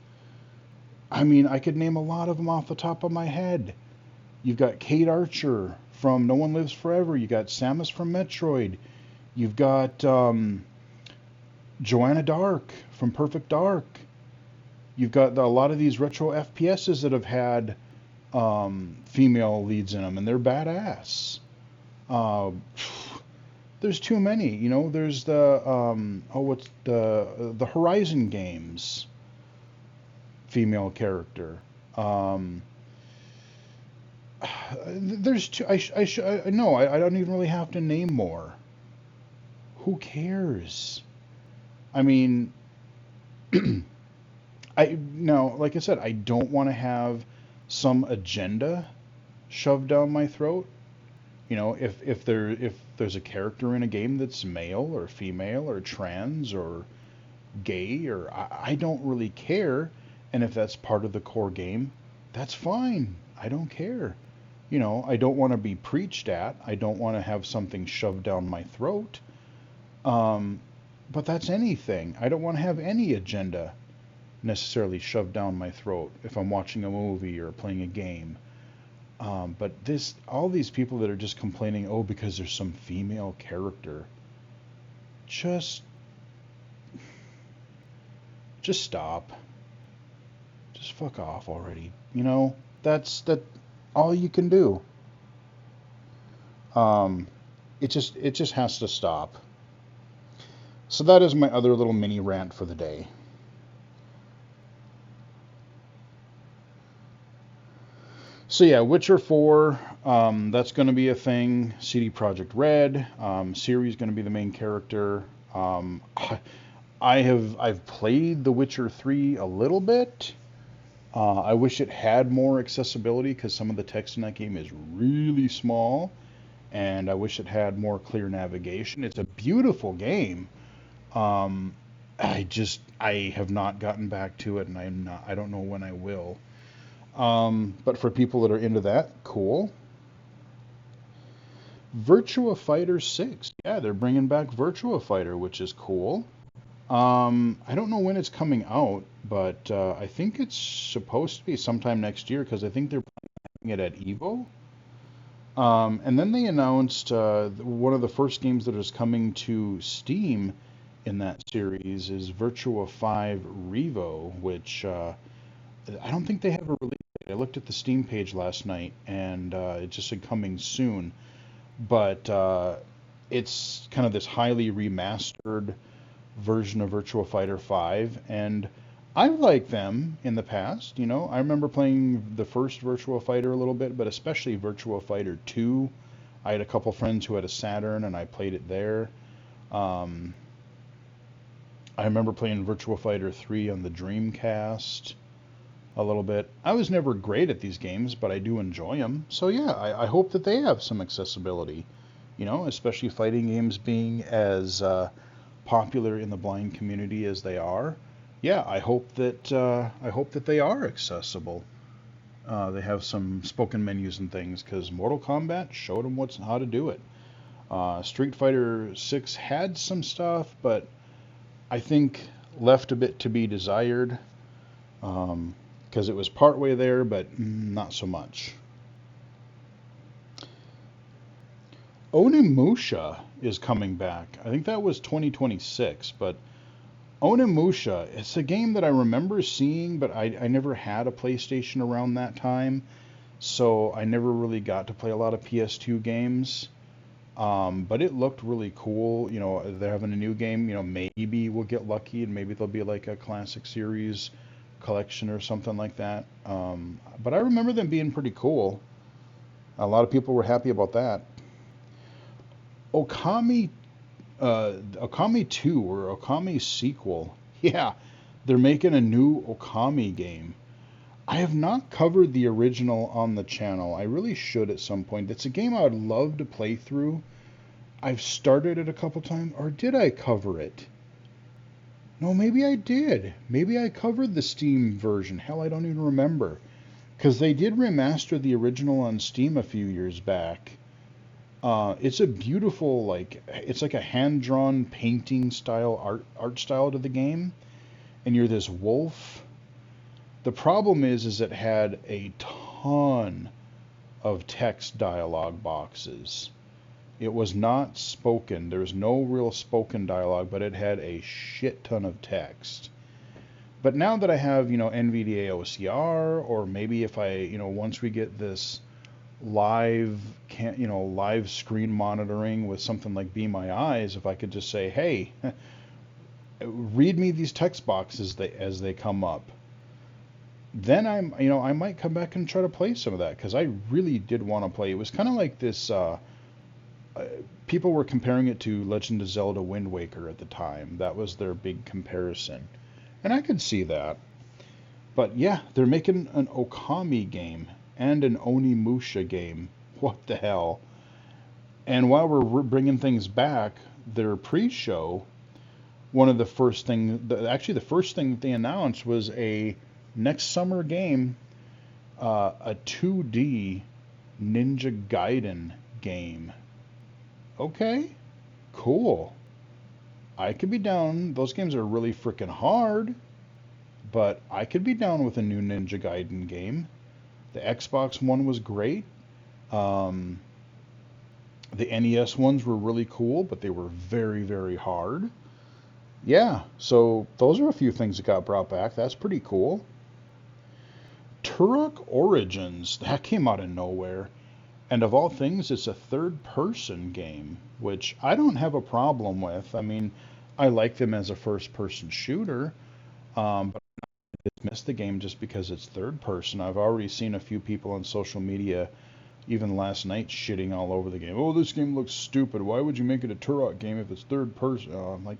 I mean, I could name a lot of them off the top of my head. You've got Kate Archer from No One Lives Forever. You got Samus from Metroid. You've got Joanna Dark from Perfect Dark. You've got a lot of these retro FPSs that have had female leads in them, and they're badass. Uh, there's too many, There's what's the Horizon games female character. Um, there's two. No, I don't even really have to name more. Who cares? I mean, I now, like I said, I don't want to have some agenda shoved down my throat. If there's a character in a game that's male or female or trans or gay or I don't really care. And if that's part of the core game, that's fine. I don't care. I don't want to be preached at. I don't want to have something shoved down my throat. Um, but that's anything. I don't want to have any agenda necessarily shoved down my throat if I'm watching a movie or playing a game. But all these people that are just complaining, oh, because there's some female character, just, just stop. Just fuck off already. That's all you can do. Um, it just has to stop. So that is my other little mini rant for the day. So yeah, Witcher 4, that's going to be a thing. CD Projekt Red, Ciri's going to be the main character. I've played The Witcher 3 a little bit. I wish it had more accessibility because some of the text in that game is really small, and I wish it had more clear navigation. It's a beautiful game. Um, I have not gotten back to it, and I don't know when I will. But for people that are into that, cool. Virtua Fighter 6. Yeah, they're bringing back Virtua Fighter, which is cool. I don't know when it's coming out, but I think it's supposed to be sometime next year because I think they're playing it at Evo. And then they announced one of the first games that is coming to Steam in that series is Virtua 5 Revo, which I don't think they have a release date. I looked at the Steam page last night and it just said coming soon. But it's kind of this highly remastered version of Virtua Fighter 5, and I've liked them in the past. I remember playing the first Virtua Fighter a little bit, but especially Virtua Fighter 2. I had a couple friends who had a Saturn, and I played it there. Um, I remember playing Virtua Fighter 3 on the Dreamcast a little bit. I was never great at these games, but I do enjoy them. So yeah, I hope that they have some accessibility. Especially fighting games being as popular in the blind community as they are. Yeah, I hope that they are accessible. They have some spoken menus and things because Mortal Kombat showed them how to do it. Street Fighter 6 had some stuff, but I think left a bit to be desired because it was partway there, but not so much. Onimusha is coming back. I think that was 2026, but Onimusha, it's a game that I remember seeing, but I never had a PlayStation around that time, so I never really got to play a lot of PS2 games. But it looked really cool. They're having a new game. Maybe we'll get lucky and maybe there'll be like a classic series collection or something like that. But I remember them being pretty cool. A lot of people were happy about that. Okami Okami 2 or Okami sequel. Yeah, they're making a new Okami game. I have not covered the original on the channel. I really should at some point. It's a game I would love to play through. I've started it a couple times, or did I cover it? No, maybe I did. Maybe I covered the Steam version. Hell, I don't even remember. Because they did remaster the original on Steam a few years back. It's a beautiful, it's like a hand-drawn painting style art style to the game, and you're this wolf. The problem is it had a ton of text dialogue boxes. It was not spoken. There was no real spoken dialogue, but it had a shit ton of text. But now that I have, NVDA OCR, or maybe if once we get this live live screen monitoring with something like Be My Eyes, if I could just say, hey, read me these text boxes as they come up, then I might come back and try to play some of that because I really did want to play. It was kind of like this. People were comparing it to Legend of Zelda Wind Waker at the time. That was their big comparison, and I could see that. But yeah, they're making an Okami game and an Onimusha game. What the hell? And while we're bringing things back, their pre-show, one of the first thing, actually the first thing that they announced was a next summer game, a 2D Ninja Gaiden game. Okay, cool. I could be down. Those games are really freaking hard, but I could be down with a new Ninja Gaiden game. The Xbox one was great. Um, the NES ones were really cool, but they were very, very hard. Yeah, so those are a few things that got brought back. That's pretty cool. Turok Origins, that came out of nowhere. And of all things, it's a third person game, which I don't have a problem with. I mean, I like them as a first person shooter, but I dismiss the game just because it's third person. I've already seen a few people on social media, even last night, shitting all over the game. Oh, this game looks stupid. Why would you make it a Turok game if it's third person? I'm like,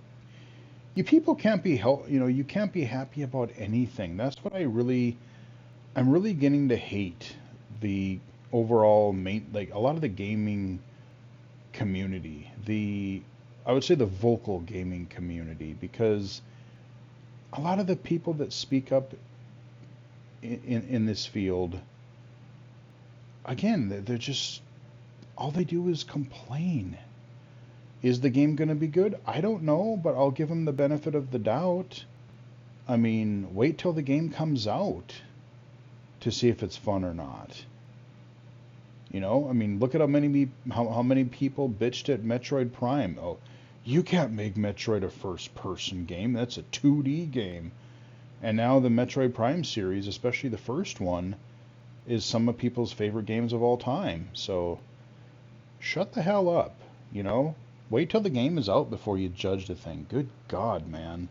you people can't be you can't be happy about anything. That's what I'm really getting to hate the overall like a lot of the gaming community, I would say the vocal gaming community, because a lot of the people that speak up in this field, again, they're just, all they do is complain. Is the game going to be good? I don't know, but I'll give them the benefit of the doubt. I mean, wait till the game comes out to see if it's fun or not. I mean, look at how many people bitched at Metroid Prime. Oh, you can't make Metroid a first-person game. That's a 2D game. And now the Metroid Prime series, especially the first one, is some of people's favorite games of all time. So shut the hell up. Wait till the game is out before you judge the thing. Good God, man.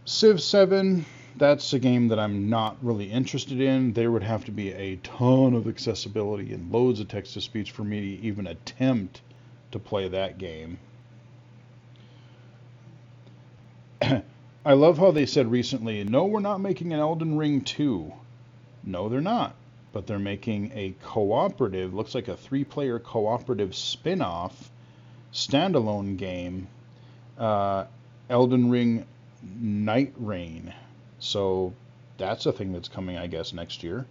Civ 7, that's a game that I'm not really interested in. There would have to be a ton of accessibility and loads of text-to-speech for me to even attempt to play that game. I love how they said recently, no, we're not making an Elden Ring 2. No, they're not. But they're making a cooperative, looks like a 3-player cooperative spin-off standalone game, Elden Ring Night Rain. So that's a thing that's coming, I guess, next year.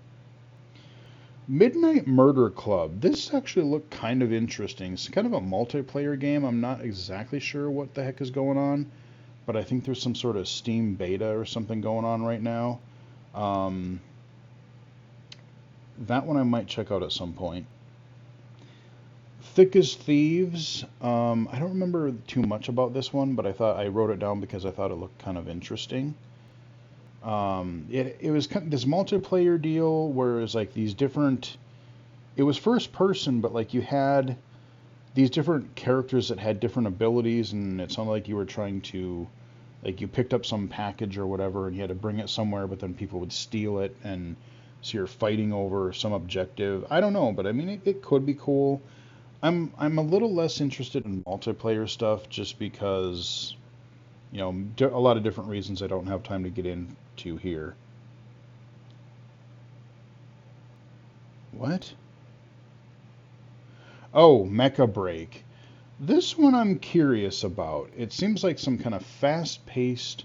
Midnight Murder Club. This actually looked kind of interesting. It's kind of a multiplayer game. I'm not exactly sure what the heck is going on, but I think there's some sort of Steam beta or something going on right now. That one I might check out at some point. Thick as Thieves. I don't remember too much about this one, but I wrote it down because I thought it looked kind of interesting. It was kind of this multiplayer deal where it was like these different. It was first person, but like you had these different characters that had different abilities, and it sounded like you were trying to, like you picked up some package or whatever, and you had to bring it somewhere, but then people would steal it, and so you're fighting over some objective. I don't know, but I mean it could be cool. I'm a little less interested in multiplayer stuff just because, a lot of different reasons I don't have time to get into here. What? Oh, Mecha Break. This one I'm curious about. It seems like some kind of fast-paced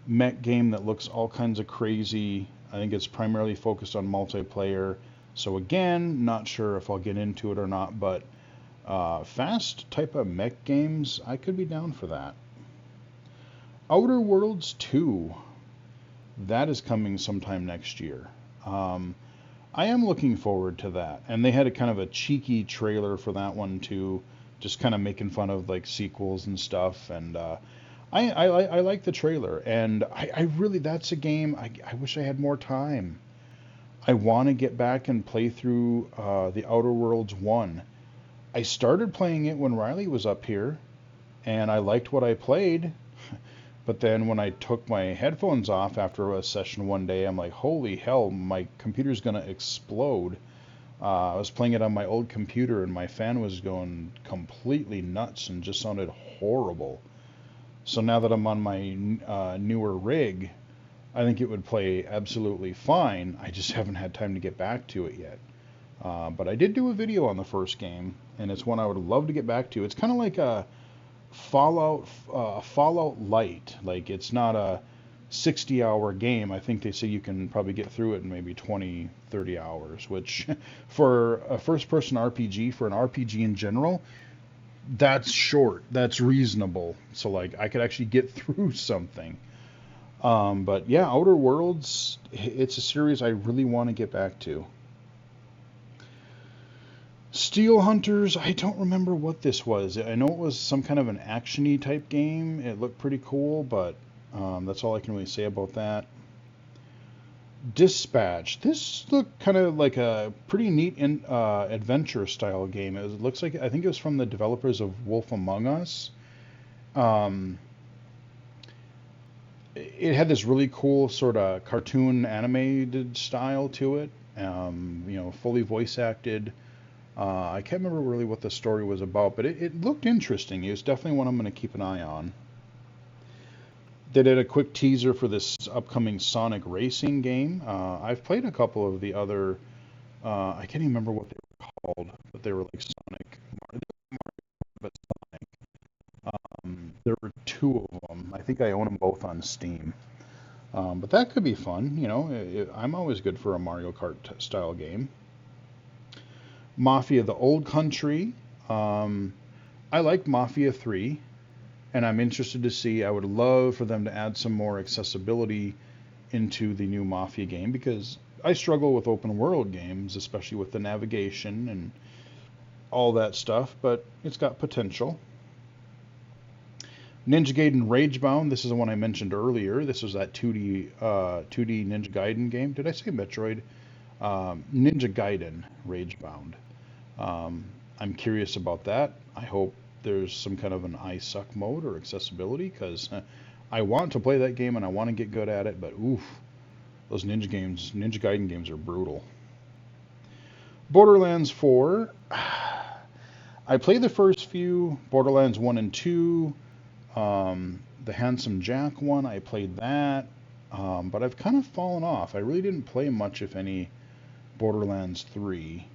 mech game that looks all kinds of crazy. I think it's primarily focused on multiplayer. So again, not sure if I'll get into it or not, but fast type of mech games, I could be down for that. Outer Worlds 2, that is coming sometime next year. I am looking forward to that. And they had a kind of a cheeky trailer for that one too, just kind of making fun of like sequels and stuff. And I like the trailer. And I really, that's a game, I wish I had more time. I want to get back and play through the Outer Worlds 1. I started playing it when Riley was up here, and I liked what I played. But then when I took my headphones off after a session one day, I'm like, holy hell, my computer's going to explode. I was playing it on my old computer, and my fan was going completely nuts and just sounded horrible. So now that I'm on my newer rig, I think it would play absolutely fine. I just haven't had time to get back to it yet. But I did do a video on the first game, and it's one I would love to get back to. It's kind of like a Fallout Light. Like it's not a 60-hour game. I think they say you can probably get through it in maybe 20, 30 hours, which for a first-person RPG, for an RPG in general, that's short. That's reasonable. So like I could actually get through something. But yeah, Outer Worlds, it's a series I really want to get back to. Steel Hunters, I don't remember what this was. I know it was some kind of an action-y type game. It looked pretty cool, but that's all I can really say about that. Dispatch. This looked kind of like a pretty neat adventure style game. It looks like, I think it was from the developers of Wolf Among Us. Um, it had this really cool sort of cartoon animated style to it. Fully voice acted. I can't remember really what the story was about, but it looked interesting. It was definitely one I'm going to keep an eye on. They did a quick teaser for this upcoming Sonic racing game. I've played a couple of the other, I can't even remember what they were called, but they were like Sonic, but there were two of them. I think I own them both on Steam. But that could be fun. I'm always good for a Mario Kart style game. Mafia: The Old Country. I like Mafia 3, and I'm interested to see. I would love for them to add some more accessibility into the new Mafia game because I struggle with open world games, especially with the navigation and all that stuff, but it's got potential. Ninja Gaiden Ragebound. This is the one I mentioned earlier. This was that 2D Ninja Gaiden game. Did I say Metroid? Ninja Gaiden Ragebound. I'm curious about that. I hope there's some kind of an I suck mode or accessibility because I want to play that game and I want to get good at it, but oof, those Ninja Gaiden games are brutal. Borderlands 4. I played the first few, Borderlands 1 and 2. The Handsome Jack one, I played that, but I've kind of fallen off. I really didn't play much, if any, Borderlands 3.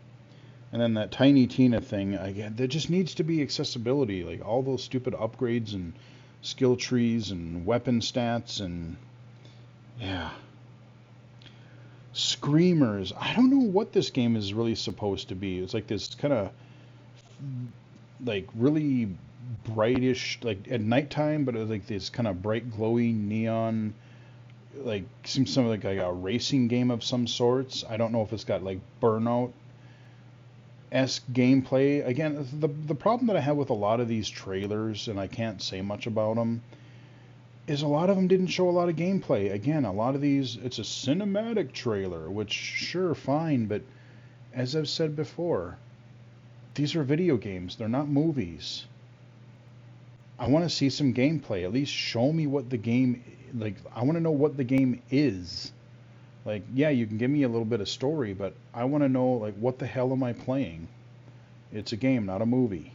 And then that Tiny Tina thing, again, there just needs to be accessibility, like all those stupid upgrades and skill trees and weapon stats and yeah. Screamers. I don't know what this game is really supposed to be. It's like this kind of like really brightish, like at nighttime, but it was like this kind of bright, glowy neon, like seems something like a racing game of some sorts. I don't know if it's got like Burnout-esque gameplay. Again, the problem that I have with a lot of these trailers, and I can't say much about them, is a lot of them didn't show a lot of gameplay. Again, a lot of these, it's a cinematic trailer, which sure, fine, but as I've said before, these are video games. They're not movies. I want to see some gameplay. At least show me what the game, like, I want to know what the game is. Like, yeah, you can give me a little bit of story, but I want to know, like, what the hell am I playing? It's a game, not a movie.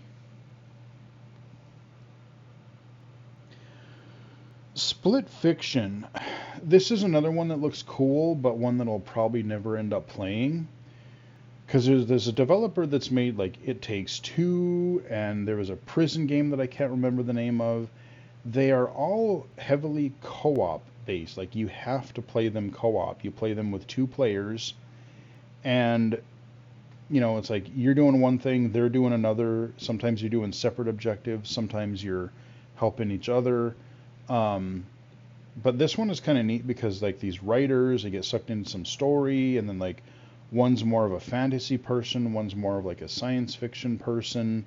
Split Fiction. This is another one that looks cool, but one that I'll probably never end up playing. Because there's a developer that's made like It Takes Two, and there was a prison game that I can't remember the name of. They are all heavily co-op based. Like you have to play them co-op. You play them with two players, and it's like you're doing one thing, they're doing another. Sometimes you're doing separate objectives. Sometimes you're helping each other. But this one is kind of neat because like these writers, they get sucked into some story, and then like one's more of a fantasy person, one's more of like a science fiction person,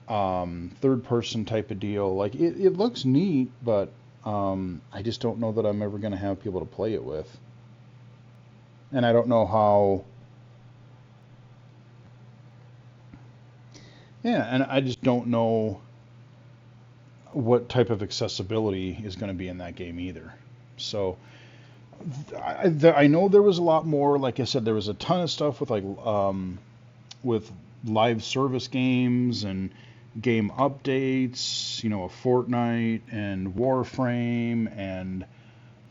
third person type of deal. Like it looks neat, but I just don't know that I'm ever going to have people to play it with. And I don't know how. Yeah, and I just don't know what type of accessibility is going to be in that game either. So I know there was a lot more. Like I said, there was a ton of stuff with like with live service games and game updates, a Fortnite and Warframe and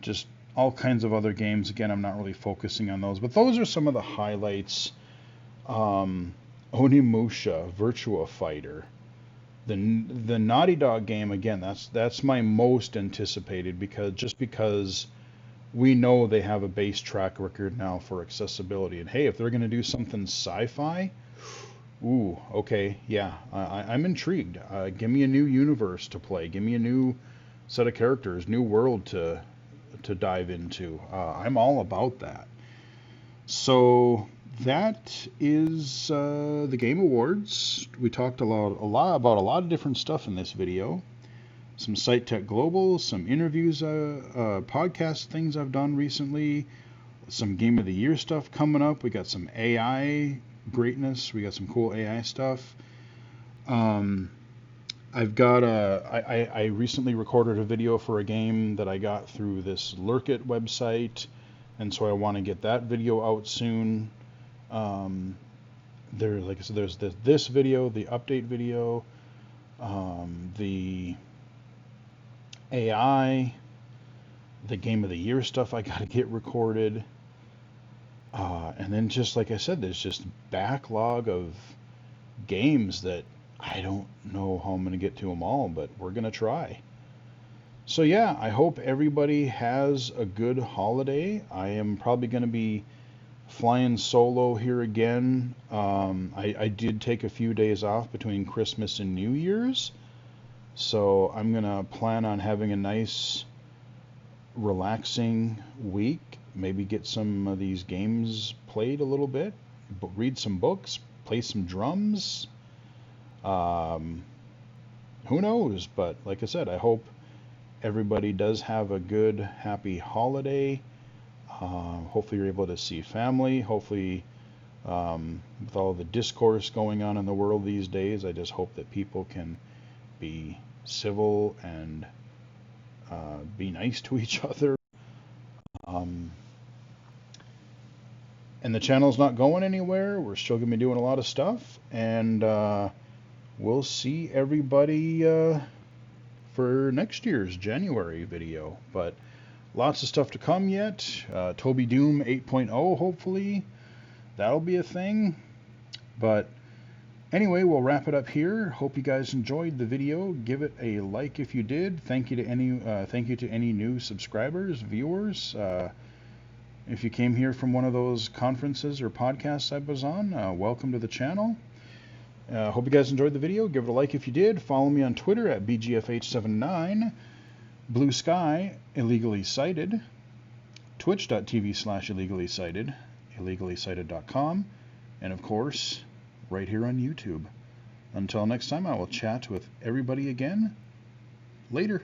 just all kinds of other games. Again, I'm not really focusing on those, but those are some of the highlights. Onimusha, Virtua Fighter, the Naughty Dog game. Again, that's my most anticipated because we know they have a base track record now for accessibility. And hey, if they're going to do something sci-fi, ooh, okay, yeah, I'm intrigued. Give me a new universe to play. Give me a new set of characters, new world to dive into. I'm all about that. So that is the Game Awards. We talked a lot about a lot of different stuff in this video. Some Site Tech Global, some interviews, podcast things I've done recently, some Game of the Year stuff coming up. We got some AI greatness. We got some cool AI stuff. I've got I recently recorded a video for a game that I got through this Lurk It website, and so I want to get that video out soon. Like I said, there's this video, the update video, the AI, the Game of the Year stuff I got to get recorded. And then just like I said, there's just backlog of games that I don't know how I'm going to get to them all, but we're going to try. So yeah, I hope everybody has a good holiday. I am probably going to be flying solo here again. I did take a few days off between Christmas and New Year's, so I'm going to plan on having a nice, relaxing week. Maybe get some of these games played a little bit, read some books, play some drums. Who knows? But like I said, I hope everybody does have a good, happy holiday. Hopefully you're able to see family. Hopefully, with all the discourse going on in the world these days, I just hope that people can be civil and be nice to each other. And the channel's not going anywhere. We're still going to be doing a lot of stuff. And we'll see everybody for next year's January video. But lots of stuff to come yet. Toby Doom 8.0, hopefully. That'll be a thing. But anyway, we'll wrap it up here. Hope you guys enjoyed the video. Give it a like if you did. Thank you to any new subscribers, viewers. If you came here from one of those conferences or podcasts I was on, welcome to the channel. Hope you guys enjoyed the video. Give it a like if you did. Follow me on Twitter at BGFH79. Blue Sky, illegally cited. Twitch.tv/illegally cited. illegally-cited.com. And of course, right here on YouTube. Until next time, I will chat with everybody again. Later.